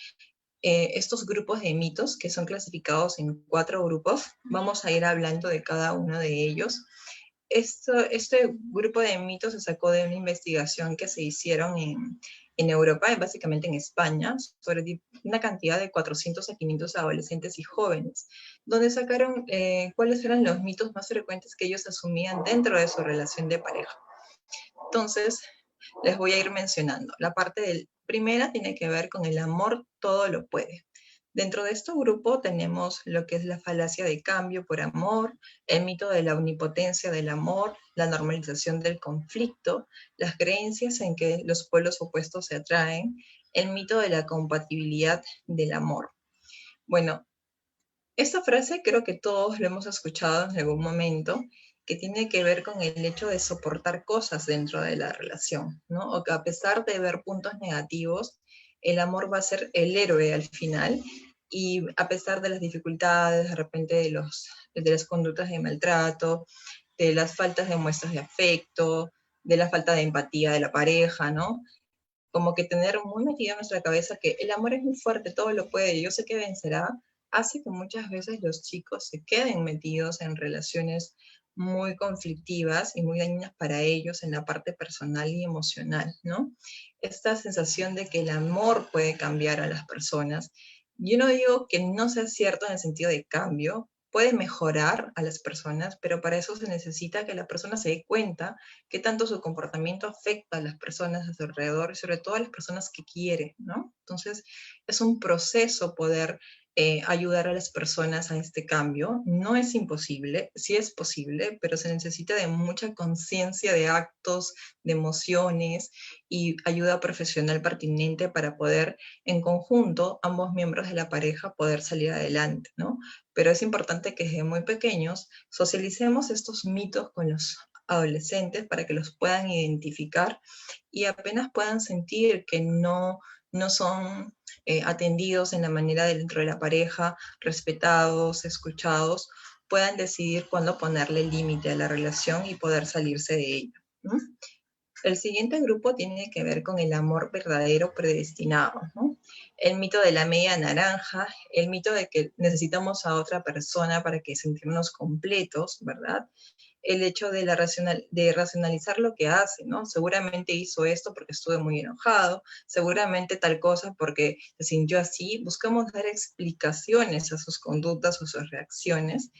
estos grupos de mitos que son clasificados en 4 grupos. Vamos a ir hablando de cada uno de ellos. Este grupo de mitos se sacó de una investigación que se hicieron en Europa, básicamente en España, sobre una cantidad de 400 a 500 adolescentes y jóvenes, donde sacaron cuáles eran los mitos más frecuentes que ellos asumían dentro de su relación de pareja. Entonces, les voy a ir mencionando. La parte primera tiene que ver con el amor todo lo puede. Dentro de este grupo tenemos lo que es la falacia de cambio por amor, el mito de la omnipotencia del amor, la normalización del conflicto, las creencias en que los polos opuestos se atraen, el mito de la compatibilidad del amor. Bueno, esta frase creo que todos lo hemos escuchado en algún momento, que tiene que ver con el hecho de soportar cosas dentro de la relación, ¿no? O que a pesar de ver puntos negativos, el amor va a ser el héroe al final, y a pesar de las dificultades, de repente de las conductas de maltrato, de las faltas de muestras de afecto, de la falta de empatía de la pareja, ¿no? Como que tener muy metido en nuestra cabeza que el amor es muy fuerte, todo lo puede, yo sé que vencerá, hace que muchas veces los chicos se queden metidos en relaciones muy conflictivas y muy dañinas para ellos en la parte personal y emocional, ¿no? Esta sensación de que el amor puede cambiar a las personas. Yo no digo que no sea cierto en el sentido de cambio, puede mejorar a las personas, pero para eso se necesita que la persona se dé cuenta qué tanto su comportamiento afecta a las personas a su alrededor y sobre todo a las personas que quiere, ¿no? Entonces, es un proceso poder ayudar a las personas a este cambio. No es imposible, sí es posible, pero se necesita de mucha conciencia de actos, de emociones y ayuda profesional pertinente para poder, en conjunto, ambos miembros de la pareja poder salir adelante, ¿no? Pero es importante que desde muy pequeños socialicemos estos mitos con los adolescentes para que los puedan identificar y apenas puedan sentir que no son atendidos en la manera dentro de la pareja, respetados, escuchados, puedan decidir cuándo ponerle límite a la relación y poder salirse de ella, ¿no? El siguiente grupo tiene que ver con el amor verdadero predestinado, ¿no? El mito de la media naranja, el mito de que necesitamos a otra persona para que sentirnos completos, ¿verdad? El hecho de racionalizar lo que hace, ¿no? Seguramente hizo esto porque estuve muy enojado, seguramente tal cosa porque se sintió así. Buscamos dar explicaciones a sus conductas o sus reacciones,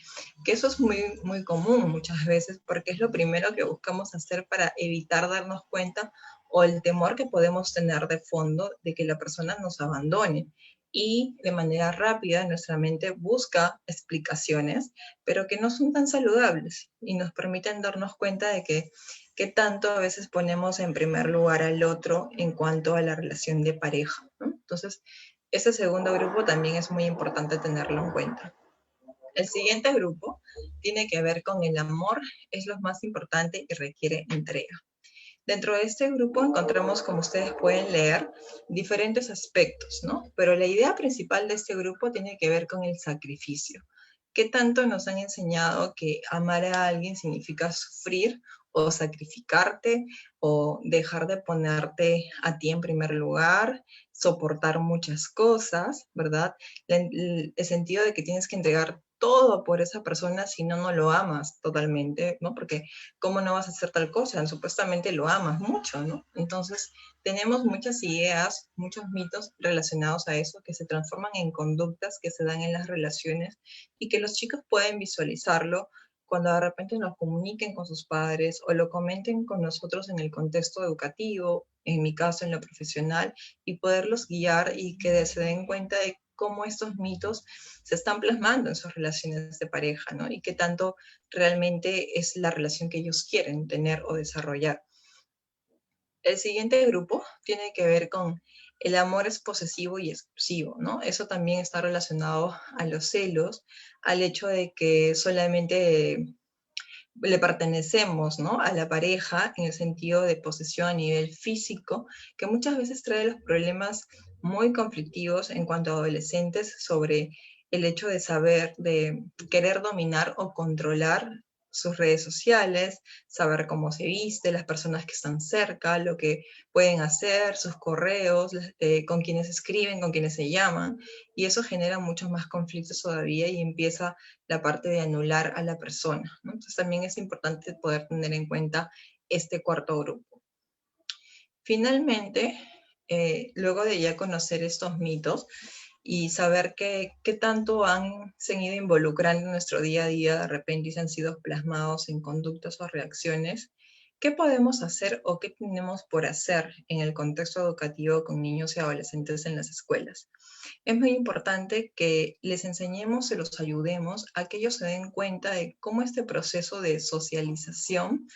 que eso es muy, muy común muchas veces porque es lo primero que buscamos hacer para evitar darnos cuenta o el temor que podemos tener de fondo de que la persona nos abandone. Y de manera rápida nuestra mente busca explicaciones, pero que no son tan saludables y nos permiten darnos cuenta de que tanto a veces ponemos en primer lugar al otro en cuanto a la relación de pareja, ¿no? Entonces, ese segundo grupo también es muy importante tenerlo en cuenta. El siguiente grupo tiene que ver con el amor, es lo más importante y requiere entrega. Dentro de este grupo encontramos, como ustedes pueden leer, diferentes aspectos, ¿no? Pero la idea principal de este grupo tiene que ver con el sacrificio. ¿Qué tanto nos han enseñado que amar a alguien significa sufrir o sacrificarte, o dejar de ponerte a ti en primer lugar, soportar muchas cosas, ¿verdad? El sentido de que tienes que entregar todo por esa persona, si no, no lo amas totalmente, ¿no? Porque ¿cómo no vas a hacer tal cosa? Supuestamente lo amas mucho, ¿no? Entonces, tenemos muchas ideas, muchos mitos relacionados a eso que se transforman en conductas que se dan en las relaciones y que los chicos pueden visualizarlo cuando de repente nos comuniquen con sus padres o lo comenten con nosotros en el contexto educativo, en mi caso en lo profesional, y poderlos guiar y que se den cuenta de cómo estos mitos se están plasmando en sus relaciones de pareja, ¿no? Y qué tanto realmente es la relación que ellos quieren tener o desarrollar. El siguiente grupo tiene que ver con el amor es posesivo y exclusivo, ¿no? Eso también está relacionado a los celos, al hecho de que solamente le pertenecemos, ¿no? A la pareja en el sentido de posesión a nivel físico, que muchas veces trae los problemas muy conflictivos en cuanto a adolescentes sobre el hecho de saber, de querer dominar o controlar sus redes sociales, saber cómo se viste, las personas que están cerca, lo que pueden hacer, sus correos, con quienes escriben, con quienes se llaman, y eso genera muchos más conflictos todavía y empieza la parte de anular a la persona, ¿no? Entonces también es importante poder tener en cuenta este cuarto grupo. Finalmente, luego de ya conocer estos mitos y saber qué tanto se han ido involucrando en nuestro día a día de repente y se han sido plasmados en conductas o reacciones, ¿qué podemos hacer o qué tenemos por hacer en el contexto educativo con niños y adolescentes en las escuelas? Es muy importante que les enseñemos, se los ayudemos a que ellos se den cuenta de cómo este proceso de socialización,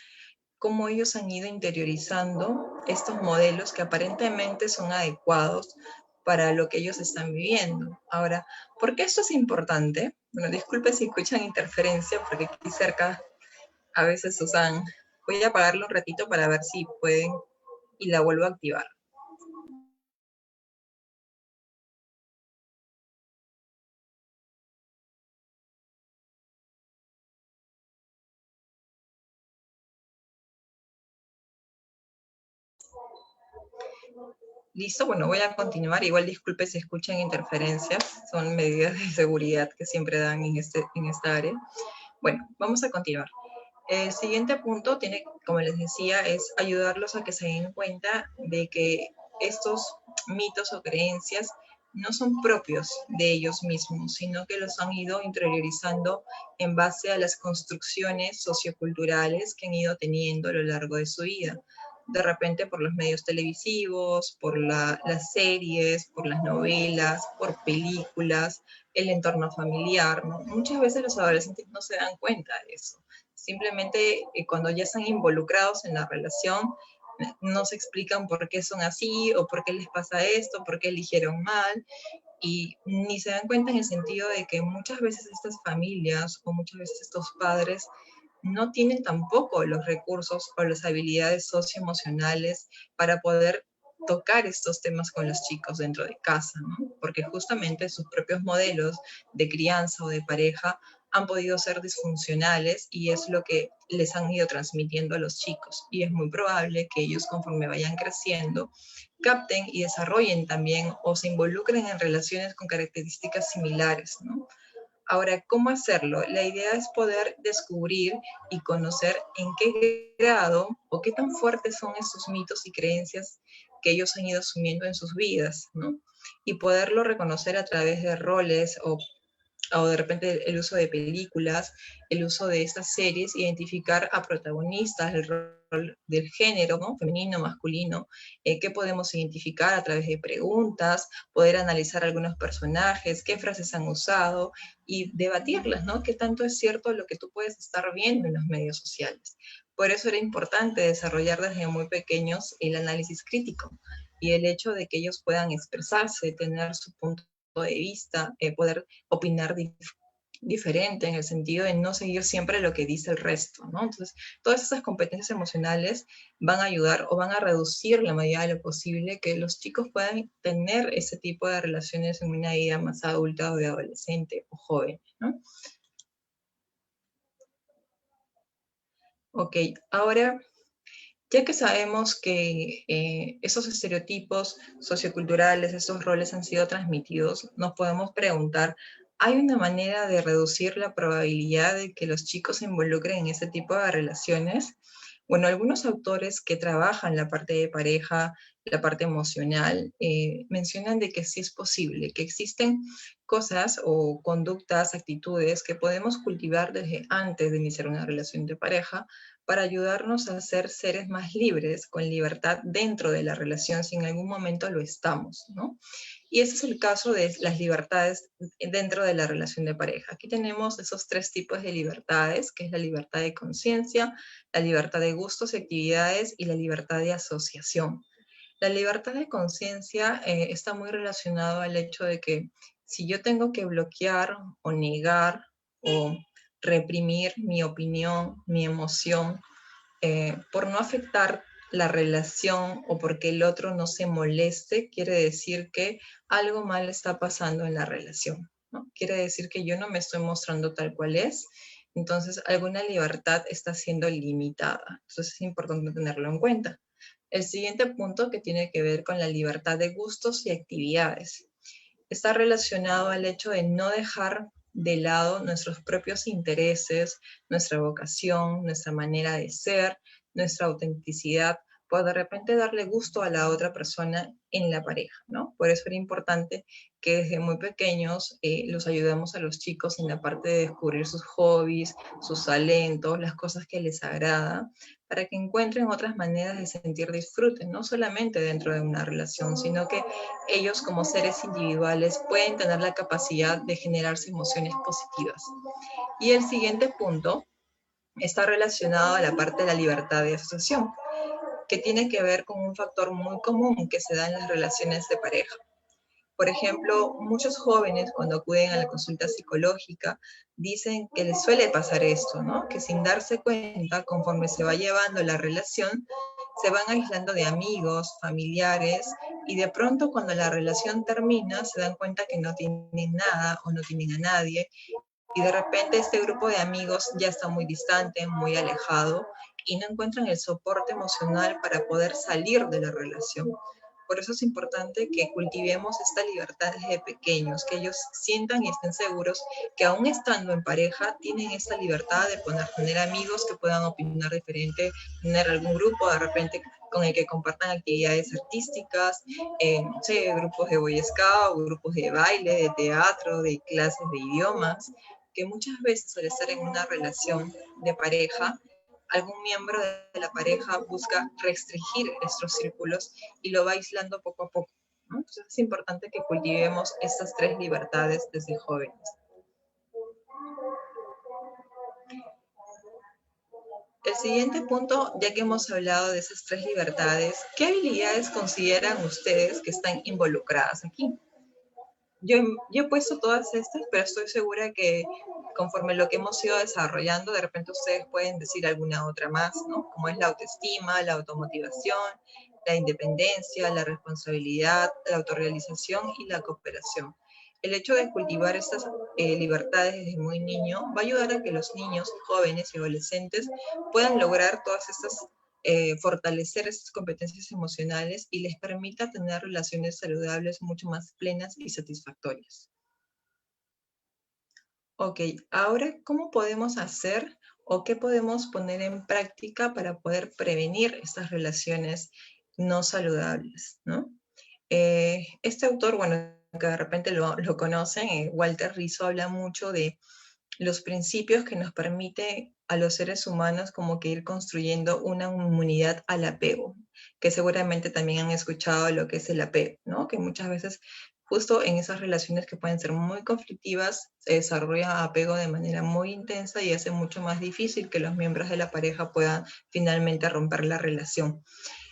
cómo ellos han ido interiorizando estos modelos que aparentemente son adecuados para lo que ellos están viviendo. Ahora, ¿por qué esto es importante? Bueno, disculpe si escuchan interferencia, porque aquí cerca a veces usan... Voy a apagarlo un ratito para ver si pueden y la vuelvo a activar. Listo, bueno, voy a continuar. Igual disculpe si escuchan interferencias, son medidas de seguridad que siempre dan en esta área. Bueno, vamos a continuar. El siguiente punto tiene, como les decía, es ayudarlos a que se den cuenta de que estos mitos o creencias no son propios de ellos mismos, sino que los han ido interiorizando en base a las construcciones socioculturales que han ido teniendo a lo largo de su vida. De repente por los medios televisivos, por las series, por las novelas, por películas, el entorno familiar, ¿no? Muchas veces los adolescentes no se dan cuenta de eso. Simplemente cuando ya están involucrados en la relación, no se explican por qué son así, o por qué les pasa esto, por qué eligieron mal, y ni se dan cuenta en el sentido de que muchas veces estas familias o muchas veces estos padres no tienen tampoco los recursos o las habilidades socioemocionales para poder tocar estos temas con los chicos dentro de casa, ¿no? Porque justamente sus propios modelos de crianza o de pareja han podido ser disfuncionales y es lo que les han ido transmitiendo a los chicos. Y es muy probable que ellos, conforme vayan creciendo, capten y desarrollen también o se involucren en relaciones con características similares, ¿no? Ahora, ¿cómo hacerlo? La idea es poder descubrir y conocer en qué grado o qué tan fuertes son estos mitos y creencias que ellos han ido asumiendo en sus vidas, ¿no? Y poderlo reconocer a través de roles o de repente el uso de películas, el uso de estas series, identificar a protagonistas del rol del género, ¿no? Femenino, masculino, qué podemos identificar a través de preguntas, poder analizar algunos personajes, qué frases han usado y debatirlas, ¿no? Qué tanto es cierto lo que tú puedes estar viendo en los medios sociales. Por eso era importante desarrollar desde muy pequeños el análisis crítico y el hecho de que ellos puedan expresarse, tener su punto de vista, poder opinar diferente en el sentido de no seguir siempre lo que dice el resto, ¿no? Entonces, todas esas competencias emocionales van a ayudar o van a reducir la medida de lo posible que los chicos puedan tener ese tipo de relaciones en una vida más adulta o de adolescente o joven, ¿no? Ok, ahora, ya que sabemos que esos estereotipos socioculturales, esos roles han sido transmitidos, nos podemos preguntar, ¿hay una manera de reducir la probabilidad de que los chicos se involucren en ese tipo de relaciones? Bueno, algunos autores que trabajan la parte de pareja, la parte emocional, mencionan de que sí es posible, que existen cosas o conductas, actitudes que podemos cultivar desde antes de iniciar una relación de pareja para ayudarnos a ser seres más libres, con libertad dentro de la relación, si en algún momento lo estamos, ¿no? Y ese es el caso de las libertades dentro de la relación de pareja. Aquí tenemos esos tres tipos de libertades, que es la libertad de conciencia, la libertad de gustos y actividades y la libertad de asociación. La libertad de conciencia está muy relacionado al hecho de que si yo tengo que bloquear o negar o reprimir mi opinión, mi emoción, por no afectar la relación o porque el otro no se moleste, quiere decir que algo mal está pasando en la relación, ¿no? Quiere decir que yo no me estoy mostrando tal cual es, entonces alguna libertad está siendo limitada. Entonces es importante tenerlo en cuenta. El siguiente punto que tiene que ver con la libertad de gustos y actividades. Está relacionado al hecho de no dejar de lado nuestros propios intereses, nuestra vocación, nuestra manera de ser, nuestra autenticidad, por de repente darle gusto a la otra persona en la pareja, ¿no? Por eso era importante que desde muy pequeños los ayudemos a los chicos en la parte de descubrir sus hobbies, sus talentos, las cosas que les agrada, para que encuentren otras maneras de sentir disfrute, no solamente dentro de una relación, sino que ellos como seres individuales pueden tener la capacidad de generarse emociones positivas. Y el siguiente punto está relacionado a la parte de la libertad de asociación, que tiene que ver con un factor muy común que se da en las relaciones de pareja. Por ejemplo, muchos jóvenes cuando acuden a la consulta psicológica dicen que les suele pasar esto, ¿no? Que sin darse cuenta, conforme se va llevando la relación, se van aislando de amigos, familiares, y de pronto cuando la relación termina se dan cuenta que no tienen nada o no tienen a nadie, y de repente este grupo de amigos ya está muy distante, muy alejado, y no encuentran el soporte emocional para poder salir de la relación. Por eso es importante que cultivemos esta libertad desde pequeños, que ellos sientan y estén seguros que aún estando en pareja tienen esta libertad de poder tener amigos que puedan opinar diferente, tener algún grupo de repente con el que compartan actividades artísticas, no sé, grupos de Boy Scout, grupos de baile, de teatro, de clases de idiomas, que muchas veces al estar en una relación de pareja, algún miembro de la pareja busca restringir estos círculos y lo va aislando poco a poco, ¿no? Entonces es importante que cultivemos estas tres libertades desde jóvenes. El siguiente punto, ya que hemos hablado de esas tres libertades, ¿qué habilidades consideran ustedes que están involucradas aquí? Yo he puesto todas estas, pero estoy segura que conforme lo que hemos ido desarrollando, de repente ustedes pueden decir alguna otra más, ¿no? Como es la autoestima, la automotivación, la independencia, la responsabilidad, la autorrealización y la cooperación. El hecho de cultivar estas libertades desde muy niño va a ayudar a que los niños, jóvenes y adolescentes puedan lograr todas estas fortalecer estas competencias emocionales y les permita tener relaciones saludables mucho más plenas y satisfactorias. Ok, ahora, ¿cómo podemos hacer o qué podemos poner en práctica para poder prevenir estas relaciones no saludables, ¿no? Este autor, bueno, que de repente lo conocen, Walter Rizzo, habla mucho de los principios que nos permite a los seres humanos como que ir construyendo una inmunidad al apego, que seguramente también han escuchado lo que es el apego, ¿no? Que muchas veces justo en esas relaciones que pueden ser muy conflictivas, se desarrolla apego de manera muy intensa y hace mucho más difícil que los miembros de la pareja puedan finalmente romper la relación.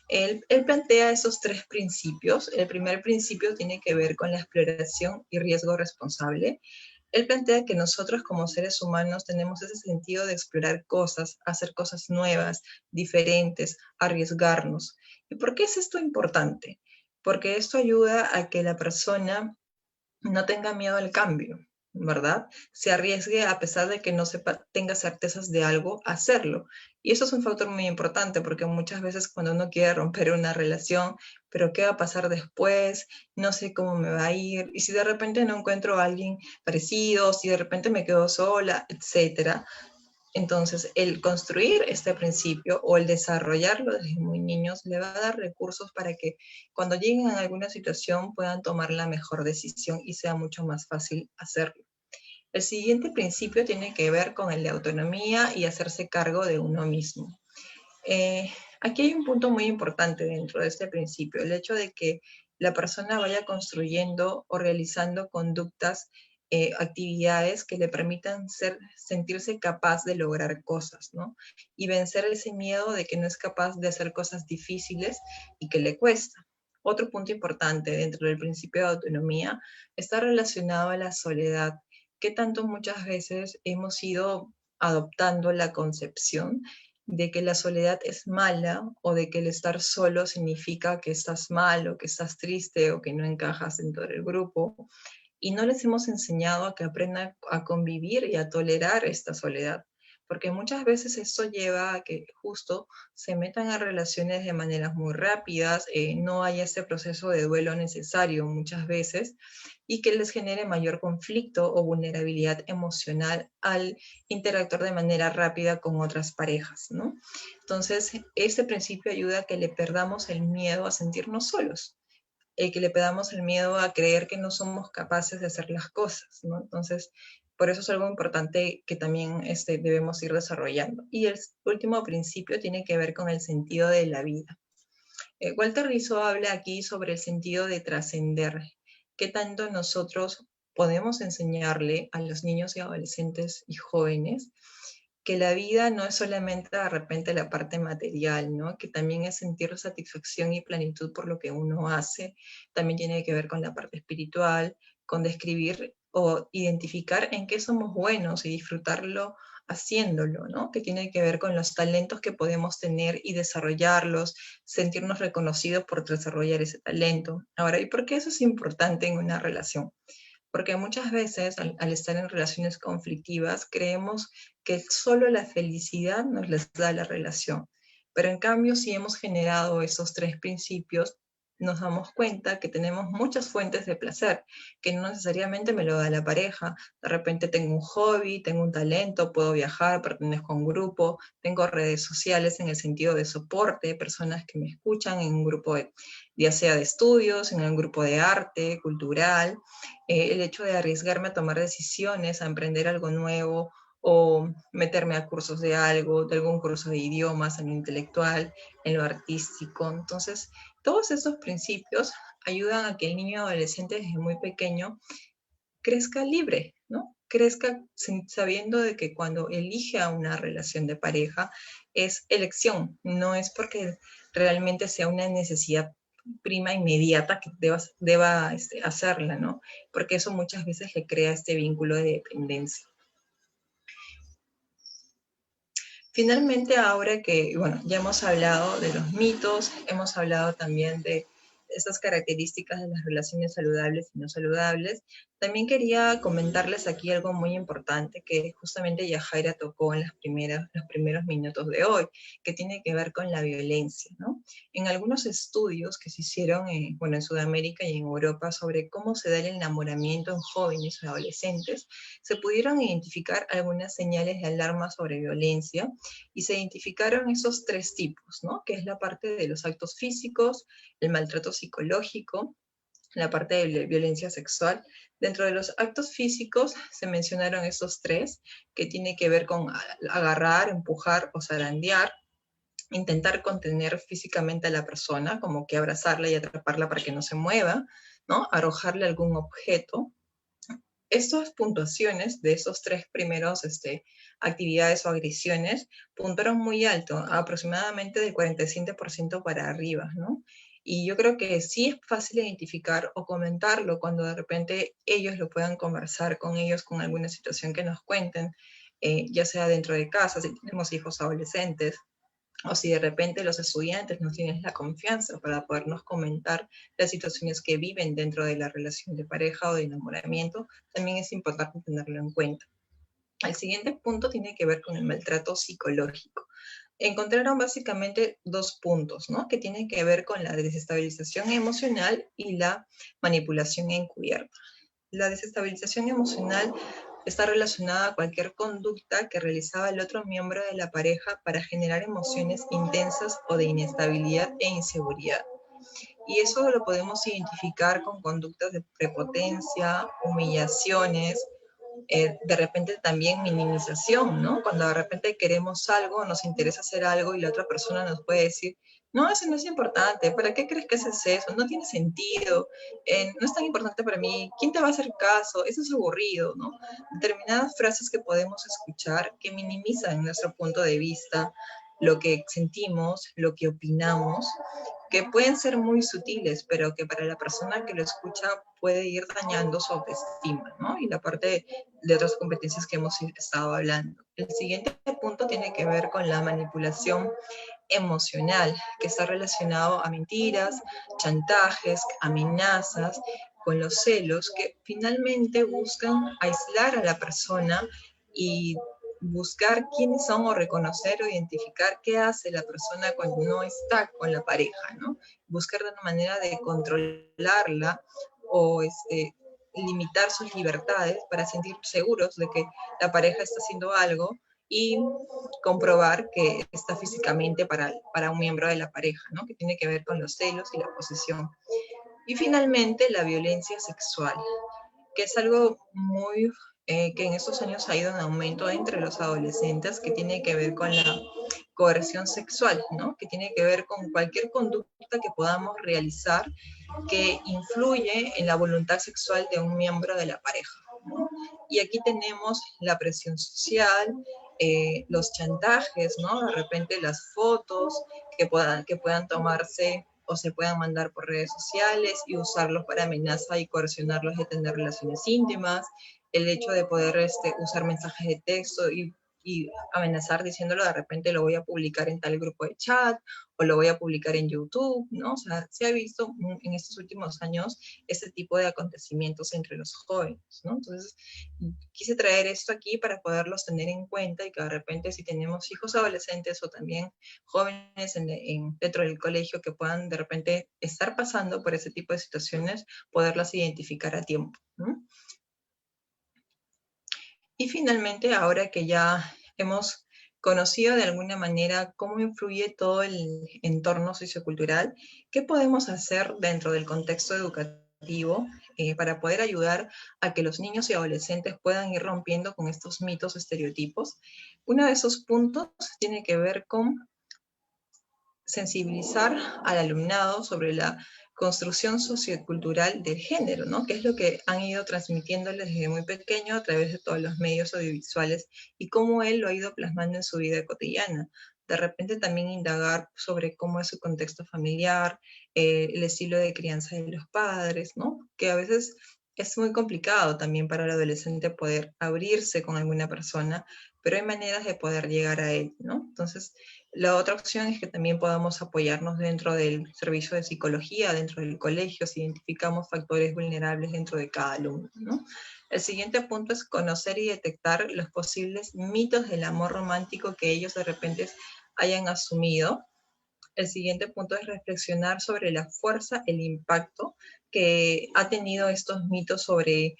Él plantea esos tres principios. El primer principio tiene que ver con la exploración y riesgo responsable. Él plantea que nosotros como seres humanos tenemos ese sentido de explorar cosas, hacer cosas nuevas, diferentes, arriesgarnos. ¿Y por qué es esto importante? Porque esto ayuda a que la persona no tenga miedo al cambio, ¿verdad? Se arriesgue a pesar de que no tenga certezas de algo, hacerlo. Y eso es un factor muy importante porque muchas veces cuando uno quiere romper una relación, pero ¿qué va a pasar después? No sé cómo me va a ir. Y si de repente no encuentro a alguien parecido, si de repente me quedo sola, etcétera. Entonces, el construir este principio o el desarrollarlo desde muy niños le va a dar recursos para que cuando lleguen a alguna situación puedan tomar la mejor decisión y sea mucho más fácil hacerlo. El siguiente principio tiene que ver con el de autonomía y hacerse cargo de uno mismo. Aquí hay un punto muy importante dentro de este principio, el hecho de que la persona vaya construyendo o realizando conductas, actividades que le permitan sentirse capaz de lograr cosas, ¿no? Y vencer ese miedo de que no es capaz de hacer cosas difíciles y que le cuesta. Otro punto importante dentro del principio de autonomía está relacionado a la soledad, que tanto muchas veces hemos ido adoptando la concepción de que la soledad es mala o de que el estar solo significa que estás mal o que estás triste o que no encajas dentro del grupo. Y no les hemos enseñado a que aprendan a convivir y a tolerar esta soledad, porque muchas veces esto lleva a que justo se metan a relaciones de maneras muy rápidas, no haya ese proceso de duelo necesario muchas veces, y que les genere mayor conflicto o vulnerabilidad emocional al interactuar de manera rápida con otras parejas, ¿no? Entonces, este principio ayuda a que le perdamos el miedo a sentirnos solos, que le perdamos el miedo a creer que no somos capaces de hacer las cosas, ¿no? Entonces, por eso es algo importante que también debemos ir desarrollando. Y el último principio tiene que ver con el sentido de la vida. Walter Rizzo habla aquí sobre el sentido de trascender. ¿Qué tanto nosotros podemos enseñarle a los niños y adolescentes y jóvenes que la vida no es solamente de repente la parte material, ¿no? Que también es sentir satisfacción y plenitud por lo que uno hace, también tiene que ver con la parte espiritual, con describir o identificar en qué somos buenos y disfrutarlo haciéndolo, ¿no? Que tiene que ver con los talentos que podemos tener y desarrollarlos, sentirnos reconocidos por desarrollar ese talento. Ahora, ¿y por qué eso es importante en una relación? Porque muchas veces al estar en relaciones conflictivas creemos que solo la felicidad nos les da la relación. Pero en cambio, si hemos generado esos tres principios, nos damos cuenta que tenemos muchas fuentes de placer, que no necesariamente me lo da la pareja. De repente tengo un hobby, tengo un talento, puedo viajar, pertenezco a un grupo, tengo redes sociales en el sentido de soporte, personas que me escuchan en un grupo ya sea de estudios, en un grupo de arte, cultural, el hecho de arriesgarme a tomar decisiones, a emprender algo nuevo o meterme a cursos de algo, de algún curso de idiomas, en lo intelectual, en lo artístico. Entonces, todos esos principios ayudan a que el niño adolescente desde muy pequeño crezca libre, ¿no? Crezca sabiendo de que cuando elige a una relación de pareja es elección, no es porque realmente sea una necesidad prima inmediata que deba hacerla, ¿no? Porque eso muchas veces le crea este vínculo de dependencia. Finalmente, ahora que, bueno, ya hemos hablado de los mitos, hemos hablado también de esas características de las relaciones saludables y no saludables, también quería comentarles aquí algo muy importante que justamente Yajaira tocó en los primeros minutos de hoy, que tiene que ver con la violencia, ¿no? En algunos estudios que se hicieron bueno, en Sudamérica y en Europa sobre cómo se da el enamoramiento en jóvenes y adolescentes, se pudieron identificar algunas señales de alarma sobre violencia y se identificaron esos tres tipos, ¿no? Que es la parte de los actos físicos, el maltrato psicológico, la parte de violencia sexual. Dentro de los actos físicos se mencionaron esos tres, que tiene que ver con agarrar, empujar o zarandear, intentar contener físicamente a la persona, como que abrazarla y atraparla para que no se mueva, ¿no? Arrojarle algún objeto. Estas puntuaciones de esos tres primeros actividades o agresiones puntuaron muy alto, aproximadamente del 47% para arriba, ¿no? Y yo creo que sí es fácil identificar o comentarlo cuando de repente ellos lo puedan conversar con ellos con alguna situación que nos cuenten, ya sea dentro de casa, si tenemos hijos adolescentes, o si de repente los estudiantes no tienen la confianza para podernos comentar las situaciones que viven dentro de la relación de pareja o de enamoramiento, también es importante tenerlo en cuenta. El siguiente punto tiene que ver con el maltrato psicológico. Encontraron básicamente dos puntos, ¿no? Que tienen que ver con la desestabilización emocional y la manipulación encubierta. La desestabilización emocional está relacionada a cualquier conducta que realizaba el otro miembro de la pareja para generar emociones intensas o de inestabilidad e inseguridad. Y eso lo podemos identificar con conductas de prepotencia, humillaciones, de repente también minimización, ¿no? Cuando de repente queremos algo, nos interesa hacer algo y la otra persona nos puede decir, no, eso no es importante, ¿para qué crees que haces eso? No tiene sentido, no es tan importante para mí, ¿quién te va a hacer caso? Eso es aburrido, ¿no? Determinadas frases que podemos escuchar que minimizan nuestro punto de vista, lo que sentimos, lo que opinamos, que pueden ser muy sutiles, pero que para la persona que lo escucha puede ir dañando su autoestima, ¿no? Y la parte de otras competencias que hemos estado hablando. El siguiente punto tiene que ver con la manipulación emocional, que está relacionado a mentiras, chantajes, amenazas, con los celos, que finalmente buscan aislar a la persona y buscar quiénes son o reconocer o identificar qué hace la persona cuando no está con la pareja, ¿no? Buscar de una manera de controlarla o limitar sus libertades para sentir seguros de que la pareja está haciendo algo y comprobar que está físicamente para un miembro de la pareja, ¿no? Que tiene que ver con los celos y la posesión. Y finalmente, la violencia sexual, que es algo muy que en estos años ha ido en aumento entre los adolescentes, que tiene que ver con la coerción sexual, ¿no? Que tiene que ver con cualquier conducta que podamos realizar que influye en la voluntad sexual de un miembro de la pareja, ¿no? Y aquí tenemos la presión social, los chantajes, ¿no? De repente las fotos que puedan tomarse o se puedan mandar por redes sociales y usarlos para amenaza y coercionarlos de tener relaciones íntimas, el hecho de poder usar mensajes de texto y amenazar diciéndolo, de repente lo voy a publicar en tal grupo de chat o lo voy a publicar en YouTube, ¿no? O sea, se ha visto en estos últimos años este tipo de acontecimientos entre los jóvenes, ¿no? Entonces, quise traer esto aquí para poderlos tener en cuenta y que de repente si tenemos hijos adolescentes o también jóvenes dentro del colegio que puedan de repente estar pasando por ese tipo de situaciones, poderlas identificar a tiempo, ¿no? Y finalmente, ahora que ya hemos conocido de alguna manera cómo influye todo el entorno sociocultural, ¿qué podemos hacer dentro del contexto educativo para poder ayudar a que los niños y adolescentes puedan ir rompiendo con estos mitos, estereotipos? Uno de esos puntos tiene que ver con sensibilizar al alumnado sobre la construcción sociocultural del género, ¿no? Que es lo que han ido transmitiéndoles desde muy pequeño a través de todos los medios audiovisuales y cómo él lo ha ido plasmando en su vida cotidiana. De repente también indagar sobre cómo es su contexto familiar, el estilo de crianza de los padres, ¿no? Que a veces es muy complicado también para el adolescente poder abrirse con alguna persona, pero hay maneras de poder llegar a él, ¿no? Entonces, la otra opción es que también podamos apoyarnos dentro del servicio de psicología, dentro del colegio, si identificamos factores vulnerables dentro de cada alumno, ¿no? El siguiente punto es conocer y detectar los posibles mitos del amor romántico que ellos de repente hayan asumido. El siguiente punto es reflexionar sobre la fuerza, el impacto que ha tenido estos mitos sobre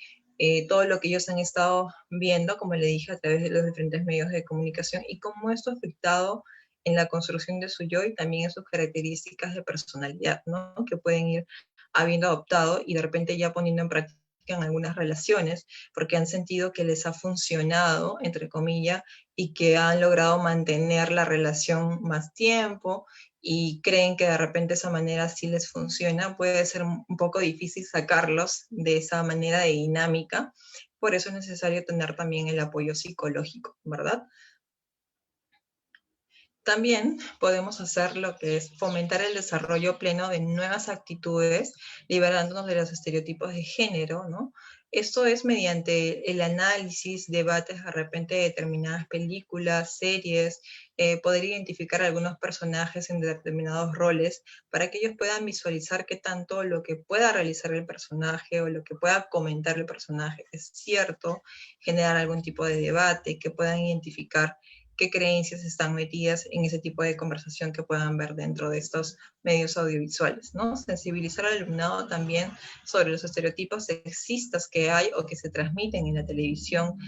todo lo que ellos han estado viendo, como le dije, a través de los diferentes medios de comunicación y cómo esto ha afectado en la construcción de su yo y también en sus características de personalidad, ¿no? Que pueden ir habiendo adoptado y de repente ya poniendo en práctica en algunas relaciones, porque han sentido que les ha funcionado, entre comillas, y que han logrado mantener la relación más tiempo y creen que de repente esa manera sí les funciona, puede ser un poco difícil sacarlos de esa manera de dinámica. Por eso es necesario tener también el apoyo psicológico, ¿verdad? También podemos hacer lo que es fomentar el desarrollo pleno de nuevas actitudes, liberándonos de los estereotipos de género, ¿no? Esto es mediante el análisis, debates de repente de determinadas películas, series, poder identificar algunos personajes en determinados roles para que ellos puedan visualizar qué tanto lo que pueda realizar el personaje o lo que pueda comentar el personaje es cierto, generar algún tipo de debate, que puedan identificar qué creencias están metidas en ese tipo de conversación que puedan ver dentro de estos medios audiovisuales, ¿no? Sensibilizar al alumnado también sobre los estereotipos sexistas que hay o que se transmiten en la televisión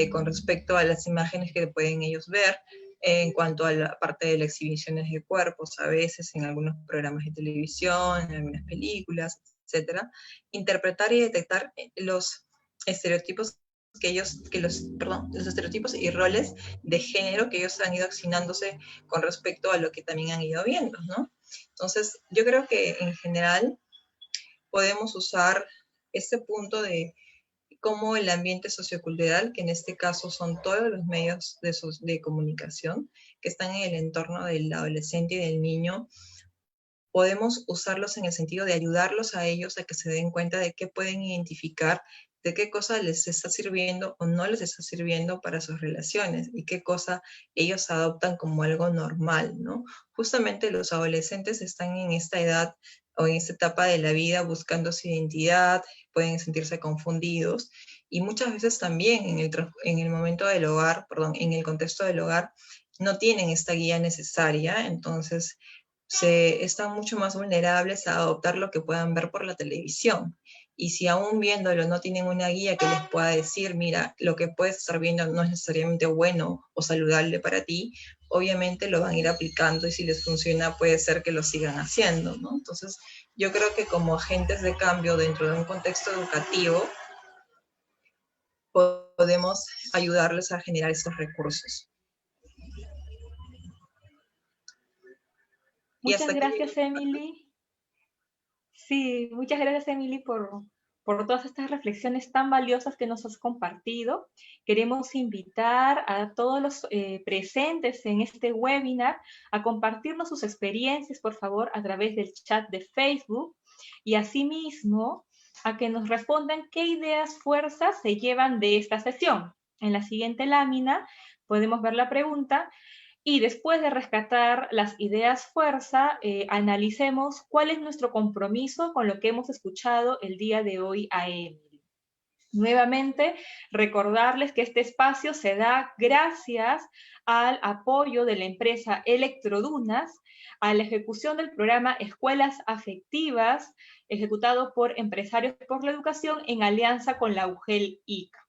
con respecto a las imágenes que pueden ellos ver, en cuanto a la parte de las exhibiciones de cuerpos, a veces en algunos programas de televisión, en algunas películas, etcétera, interpretar y detectar los estereotipos los estereotipos y roles de género que ellos han ido accionándose con respecto a lo que también han ido viendo, ¿no? Entonces, yo creo que en general podemos usar este punto de cómo el ambiente sociocultural, que en este caso son todos los medios de comunicación que están en el entorno del adolescente y del niño, podemos usarlos en el sentido de ayudarlos a ellos a que se den cuenta de qué pueden identificar, de qué cosa les está sirviendo o no les está sirviendo para sus relaciones y qué cosa ellos adoptan como algo normal, ¿no? Justamente los adolescentes están en esta edad o en esta etapa de la vida buscando su identidad, pueden sentirse confundidos y muchas veces también en el momento del hogar, perdón, en el contexto del hogar, no tienen esta guía necesaria, entonces están mucho más vulnerables a adoptar lo que puedan ver por la televisión. Y si aún viéndolo no tienen una guía que les pueda decir, mira, lo que puedes estar viendo no es necesariamente bueno o saludable para ti, obviamente lo van a ir aplicando y si les funciona puede ser que lo sigan haciendo, ¿no? Entonces, yo creo que como agentes de cambio dentro de un contexto educativo, podemos ayudarles a generar esos recursos. Muchas gracias, Emily. Sí, muchas gracias, Emily, por todas estas reflexiones tan valiosas que nos has compartido. Queremos invitar a todos los presentes en este webinar a compartirnos sus experiencias, por favor, a través del chat de Facebook y asimismo a que nos respondan qué ideas, fuerzas se llevan de esta sesión. En la siguiente lámina podemos ver la pregunta. Y después de rescatar las ideas fuerza, analicemos cuál es nuestro compromiso con lo que hemos escuchado el día de hoy a Emily. Nuevamente, recordarles que este espacio se da gracias al apoyo de la empresa Electrodunas, a la ejecución del programa Escuelas Afectivas, ejecutado por Empresarios por la Educación en alianza con la UGEL ICA.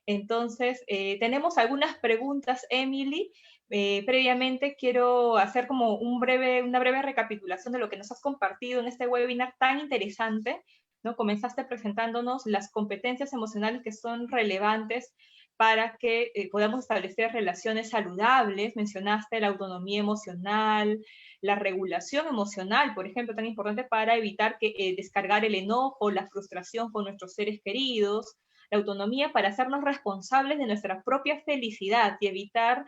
Entonces, tenemos algunas preguntas, Emily. Previamente quiero hacer como una breve recapitulación de lo que nos has compartido en este webinar tan interesante, ¿no? Comenzaste presentándonos las competencias emocionales que son relevantes para que podamos establecer relaciones saludables. Mencionaste la autonomía emocional, la regulación emocional, por ejemplo, tan importante para evitar descargar el enojo, la frustración con nuestros seres queridos, la autonomía para hacernos responsables de nuestra propia felicidad y evitar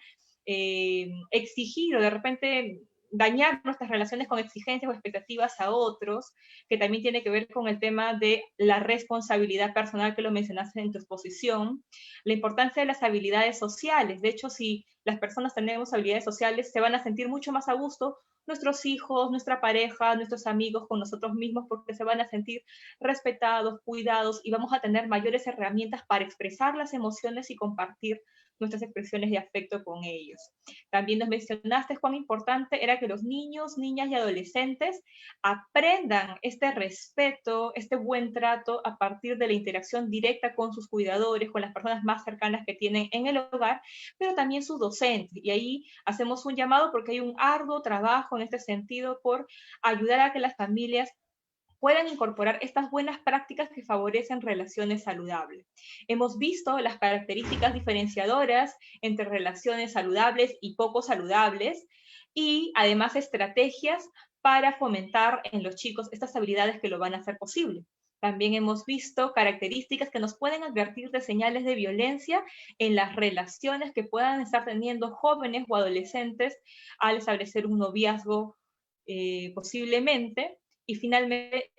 exigir o de repente dañar nuestras relaciones con exigencias o expectativas a otros, que también tiene que ver con el tema de la responsabilidad personal que lo mencionaste en tu exposición, la importancia de las habilidades sociales. De hecho, si las personas tenemos habilidades sociales, se van a sentir mucho más a gusto nuestros hijos, nuestra pareja, nuestros amigos, con nosotros mismos, porque se van a sentir respetados, cuidados y vamos a tener mayores herramientas para expresar las emociones y compartir nuestras expresiones de afecto con ellos. También nos mencionaste cuán importante era que los niños, niñas y adolescentes aprendan este respeto, este buen trato a partir de la interacción directa con sus cuidadores, con las personas más cercanas que tienen en el hogar, pero también sus docentes. Y ahí hacemos un llamado porque hay un arduo trabajo en este sentido por ayudar a que las familias puedan incorporar estas buenas prácticas que favorecen relaciones saludables. Hemos visto las características diferenciadoras entre relaciones saludables y poco saludables y además estrategias para fomentar en los chicos estas habilidades que lo van a hacer posible. También hemos visto características que nos pueden advertir de señales de violencia en las relaciones que puedan estar teniendo jóvenes o adolescentes al establecer un noviazgo posiblemente. Y finalmente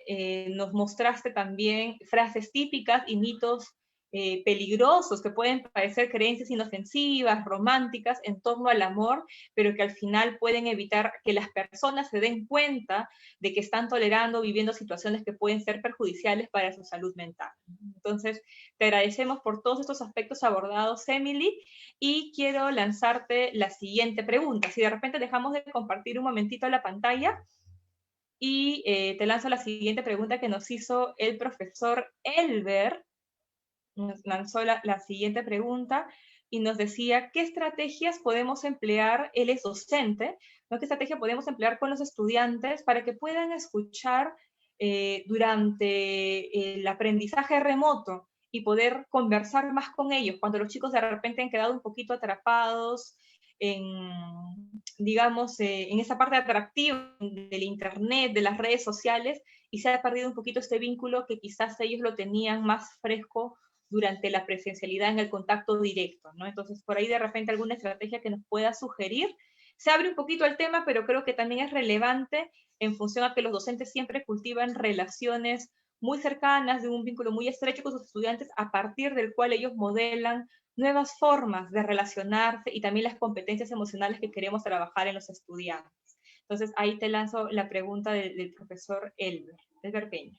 nos mostraste también frases típicas y mitos peligrosos, que pueden parecer creencias inofensivas, románticas, en torno al amor, pero que al final pueden evitar que las personas se den cuenta de que están tolerando, viviendo situaciones que pueden ser perjudiciales para su salud mental. Entonces, te agradecemos por todos estos aspectos abordados, Emily, y quiero lanzarte la siguiente pregunta. Si de repente dejamos de compartir un momentito la pantalla, y te lanzo la siguiente pregunta que nos hizo el profesor Elber. Nos lanzó la siguiente pregunta y nos decía, ¿qué estrategias podemos emplear? Él es docente, ¿no? ¿Qué estrategia podemos emplear con los estudiantes para que puedan escuchar durante el aprendizaje remoto y poder conversar más con ellos cuando los chicos de repente han quedado un poquito atrapados en, digamos, en esa parte atractiva del internet, de las redes sociales, y se ha perdido un poquito este vínculo que quizás ellos lo tenían más fresco durante la presencialidad en el contacto directo, ¿no? Entonces, por ahí de repente alguna estrategia que nos pueda sugerir. Se abre un poquito el tema, pero creo que también es relevante en función a que los docentes siempre cultivan relaciones muy cercanas, de un vínculo muy estrecho con sus estudiantes, a partir del cual ellos modelan nuevas formas de relacionarse y también las competencias emocionales que queremos trabajar en los estudiantes. Entonces, ahí te lanzo la pregunta del profesor Elber Peña.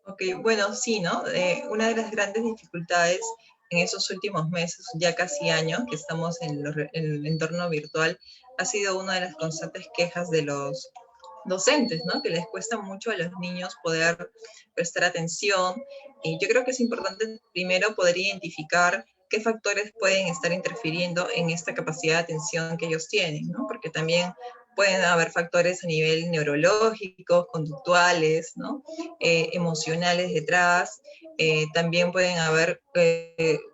Ok, bueno, sí, ¿no? Una de las grandes dificultades en esos últimos meses, ya casi años, que estamos en el entorno virtual, ha sido una de las constantes quejas de los docentes, ¿no? Que les cuesta mucho a los niños poder prestar atención. Y yo creo que es importante primero poder identificar qué factores pueden estar interfiriendo en esta capacidad de atención que ellos tienen, ¿no? Porque también pueden haber factores a nivel neurológico, conductuales, ¿no? Emocionales detrás. También pueden haber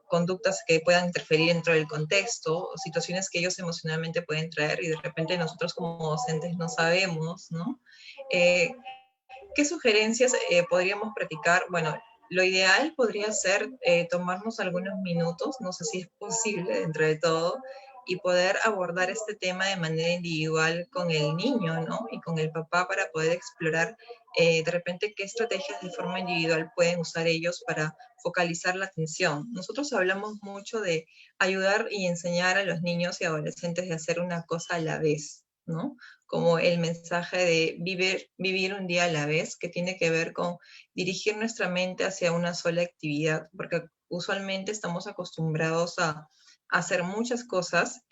conductas que puedan interferir dentro del contexto, o situaciones que ellos emocionalmente pueden traer y de repente nosotros como docentes no sabemos, ¿no? ¿Qué sugerencias podríamos practicar? Bueno, lo ideal podría ser tomarnos algunos minutos, no sé si es posible dentro de todo, y poder abordar este tema de manera individual con el niño, ¿no? Y con el papá para poder explorar de repente qué estrategias de forma individual pueden usar ellos para focalizar la atención. Nosotros hablamos mucho de ayudar y enseñar a los niños y adolescentes de hacer una cosa a la vez, ¿no? Como el mensaje de vivir un día a la vez, que tiene que ver con dirigir nuestra mente hacia una sola actividad, porque usualmente estamos acostumbrados a hacer muchas cosas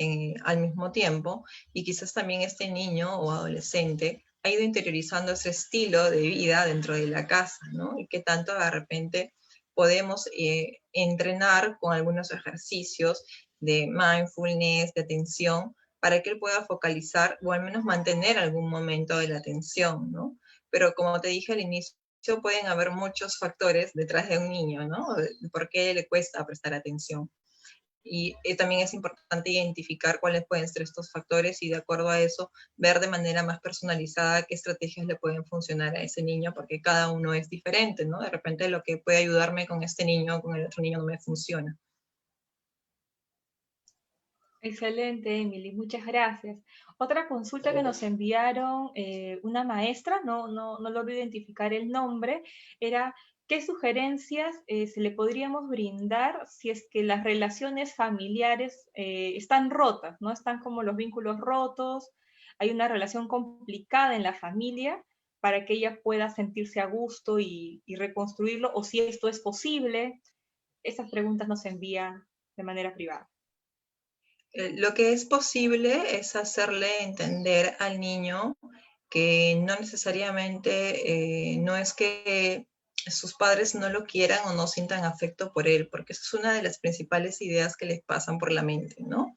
al mismo tiempo, y quizás también este niño o adolescente ha ido interiorizando ese estilo de vida dentro de la casa, ¿no? Y que tanto de repente podemos entrenar con algunos ejercicios de mindfulness, de atención, para que él pueda focalizar o al menos mantener algún momento de la atención, ¿no? Pero como te dije al inicio, pueden haber muchos factores detrás de un niño, ¿no? ¿Por qué le cuesta prestar atención? Y también es importante identificar cuáles pueden ser estos factores y de acuerdo a eso ver de manera más personalizada qué estrategias le pueden funcionar a ese niño, porque cada uno es diferente, ¿no? De repente lo que puede ayudarme con este niño o con el otro niño no me funciona. Excelente, Emily, muchas gracias. Otra consulta que nos enviaron una maestra, no logro identificar el nombre, era ¿qué sugerencias se le podríamos brindar si es que las relaciones familiares están rotas, ¿no? Están como los vínculos rotos, hay una relación complicada en la familia para que ella pueda sentirse a gusto y reconstruirlo, o si esto es posible? Esas preguntas nos envían de manera privada. Lo que es posible es hacerle entender al niño que no necesariamente, no es que sus padres no lo quieran o no sientan afecto por él, porque esa es una de las principales ideas que les pasan por la mente, ¿no?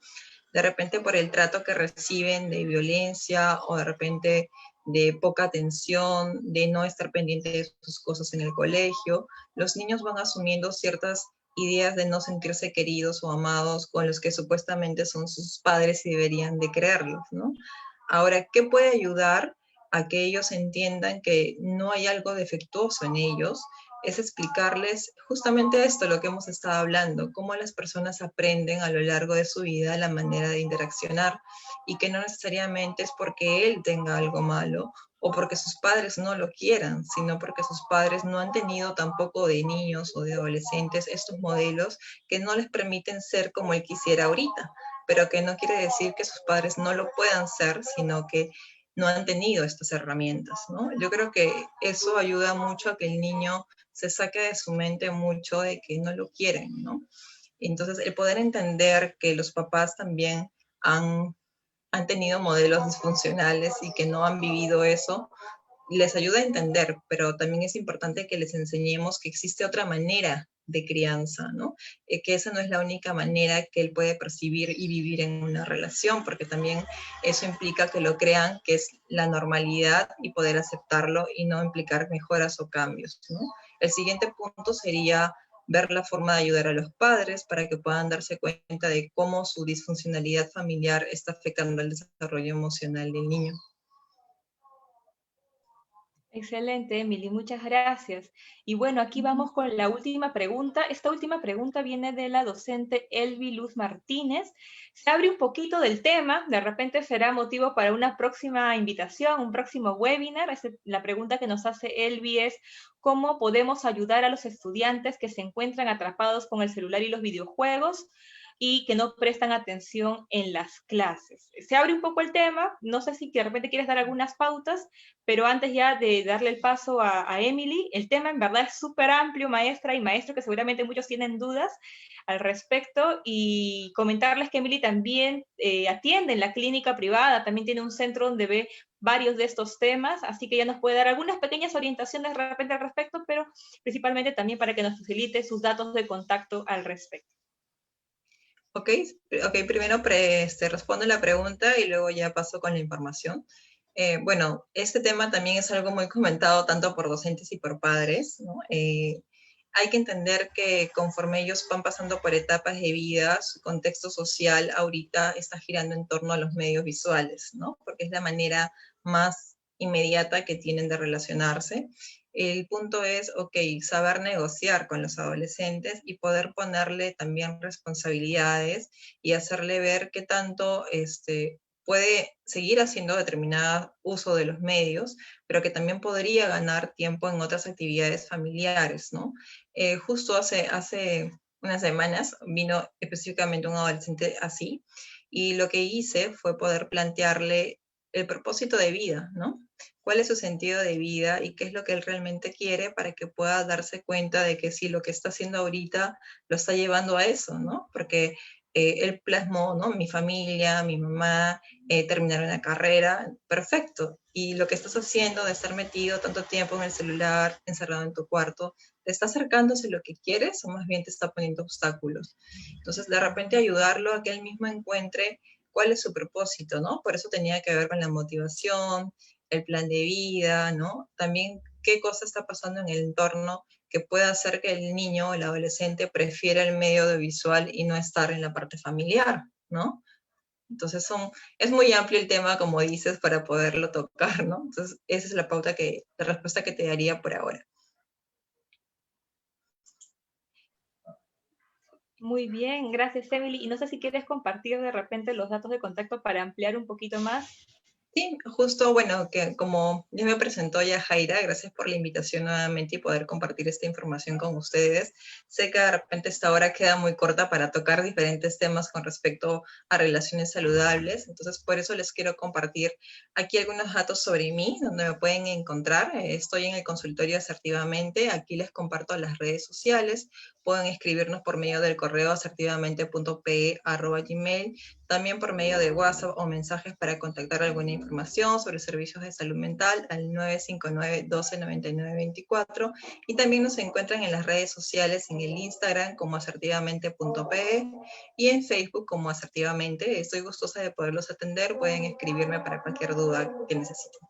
De repente por el trato que reciben de violencia o de repente de poca atención, de no estar pendiente de sus cosas en el colegio, los niños van asumiendo ciertas ideas de no sentirse queridos o amados con los que supuestamente son sus padres y deberían de creerlos, ¿no? Ahora, ¿qué puede ayudar a que ellos entiendan que no hay algo defectuoso en ellos? Es explicarles justamente esto, lo que hemos estado hablando, cómo las personas aprenden a lo largo de su vida la manera de interaccionar y que no necesariamente es porque él tenga algo malo o porque sus padres no lo quieran, sino porque sus padres no han tenido tampoco de niños o de adolescentes estos modelos que no les permiten ser como él quisiera ahorita, pero que no quiere decir que sus padres no lo puedan ser, sino que no han tenido estas herramientas, ¿no? Yo creo que eso ayuda mucho a que el niño se saque de su mente mucho de que no lo quieren, ¿no? Entonces, el poder entender que los papás también han, han tenido modelos disfuncionales y que no han vivido eso, les ayuda a entender, pero también es importante que les enseñemos que existe otra manera de crianza, ¿no? Que esa no es la única manera que él puede percibir y vivir en una relación, porque también eso implica que lo crean, que es la normalidad y poder aceptarlo y no implicar mejoras o cambios, ¿no? El siguiente punto sería ver la forma de ayudar a los padres para que puedan darse cuenta de cómo su disfuncionalidad familiar está afectando el desarrollo emocional del niño. Excelente, Emily, muchas gracias. Y bueno, aquí vamos con la última pregunta. Esta última pregunta viene de la docente Elvi Luz Martínez. Se abre un poquito del tema, de repente será motivo para una próxima invitación, un próximo webinar. La pregunta que nos hace Elvi es, ¿cómo podemos ayudar a los estudiantes que se encuentran atrapados con el celular y los videojuegos y que no prestan atención en las clases? Se abre un poco el tema, no sé si de repente quieres dar algunas pautas, pero antes ya de darle el paso a Emily, el tema en verdad es súper amplio, maestra y maestro, que seguramente muchos tienen dudas al respecto, y comentarles que Emily también atiende en la clínica privada, también tiene un centro donde ve varios de estos temas, así que ya nos puede dar algunas pequeñas orientaciones de repente al respecto, pero principalmente también para que nos facilite sus datos de contacto al respecto. Ok, primero respondo la pregunta y luego ya paso con la información. Bueno, este tema también es algo muy comentado tanto por docentes y por padres, ¿no? Hay que entender que conforme ellos van pasando por etapas de vida, su contexto social ahorita está girando en torno a los medios visuales, ¿no? Porque es la manera más inmediata que tienen de relacionarse. El punto es, ok, saber negociar con los adolescentes y poder ponerle también responsabilidades y hacerle ver qué tanto puede seguir haciendo determinado uso de los medios, pero que también podría ganar tiempo en otras actividades familiares, ¿no? Justo hace unas semanas vino específicamente un adolescente así, y lo que hice fue poder plantearle el propósito de vida, ¿no? ¿Cuál es su sentido de vida y qué es lo que él realmente quiere para que pueda darse cuenta de que si lo que está haciendo ahorita lo está llevando a eso, ¿no? Porque él plasmó, ¿no? Mi familia, mi mamá, terminar una carrera, perfecto. Y lo que estás haciendo de estar metido tanto tiempo en el celular, encerrado en tu cuarto, ¿te está acercándose lo que quieres o más bien te está poniendo obstáculos? Entonces, de repente ayudarlo a que él mismo encuentre cuál es su propósito, ¿no? Por eso tenía que ver con la motivación, el plan de vida, ¿no? También qué cosa está pasando en el entorno que pueda hacer que el niño o el adolescente prefiera el medio audiovisual y no estar en la parte familiar, ¿no? Entonces es muy amplio el tema, como dices, para poderlo tocar, ¿no? Entonces esa es la respuesta que te daría por ahora. Muy bien, gracias Emily. Y no sé si quieres compartir de repente los datos de contacto para ampliar un poquito más. Sí, justo, bueno, que como ya me presentó ya Jaira, gracias por la invitación nuevamente y poder compartir esta información con ustedes. Sé que de repente esta hora queda muy corta para tocar diferentes temas con respecto a relaciones saludables, entonces por eso les quiero compartir aquí algunos datos sobre mí, donde me pueden encontrar. Estoy en el consultorio Asertivamente, aquí les comparto las redes sociales, pueden escribirnos por medio del correo asertivamente.pe@gmail, también por medio de WhatsApp o mensajes para contactar alguna información sobre servicios de salud mental al 959-1299-24, y también nos encuentran en las redes sociales en el Instagram como asertivamente.pe y en Facebook como Asertivamente. Estoy gustosa de poderlos atender, pueden escribirme para cualquier duda que necesiten.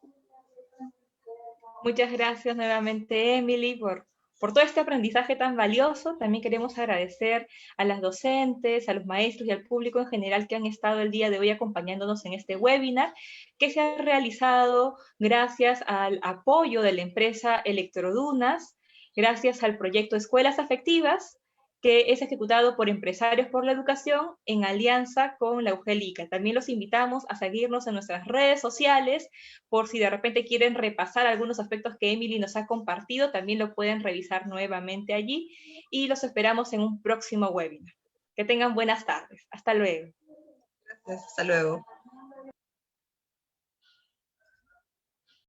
Muchas gracias nuevamente, Emily, por todo este aprendizaje tan valioso. También queremos agradecer a las docentes, a los maestros y al público en general que han estado el día de hoy acompañándonos en este webinar, que se ha realizado gracias al apoyo de la empresa Electrodunas, gracias al proyecto Escuelas Afectivas que es ejecutado por Empresarios por la Educación en alianza con la UGEL-ICA. También los invitamos a seguirnos en nuestras redes sociales, por si de repente quieren repasar algunos aspectos que Emily nos ha compartido, también lo pueden revisar nuevamente allí, y los esperamos en un próximo webinar. Que tengan buenas tardes. Hasta luego. Gracias, hasta luego.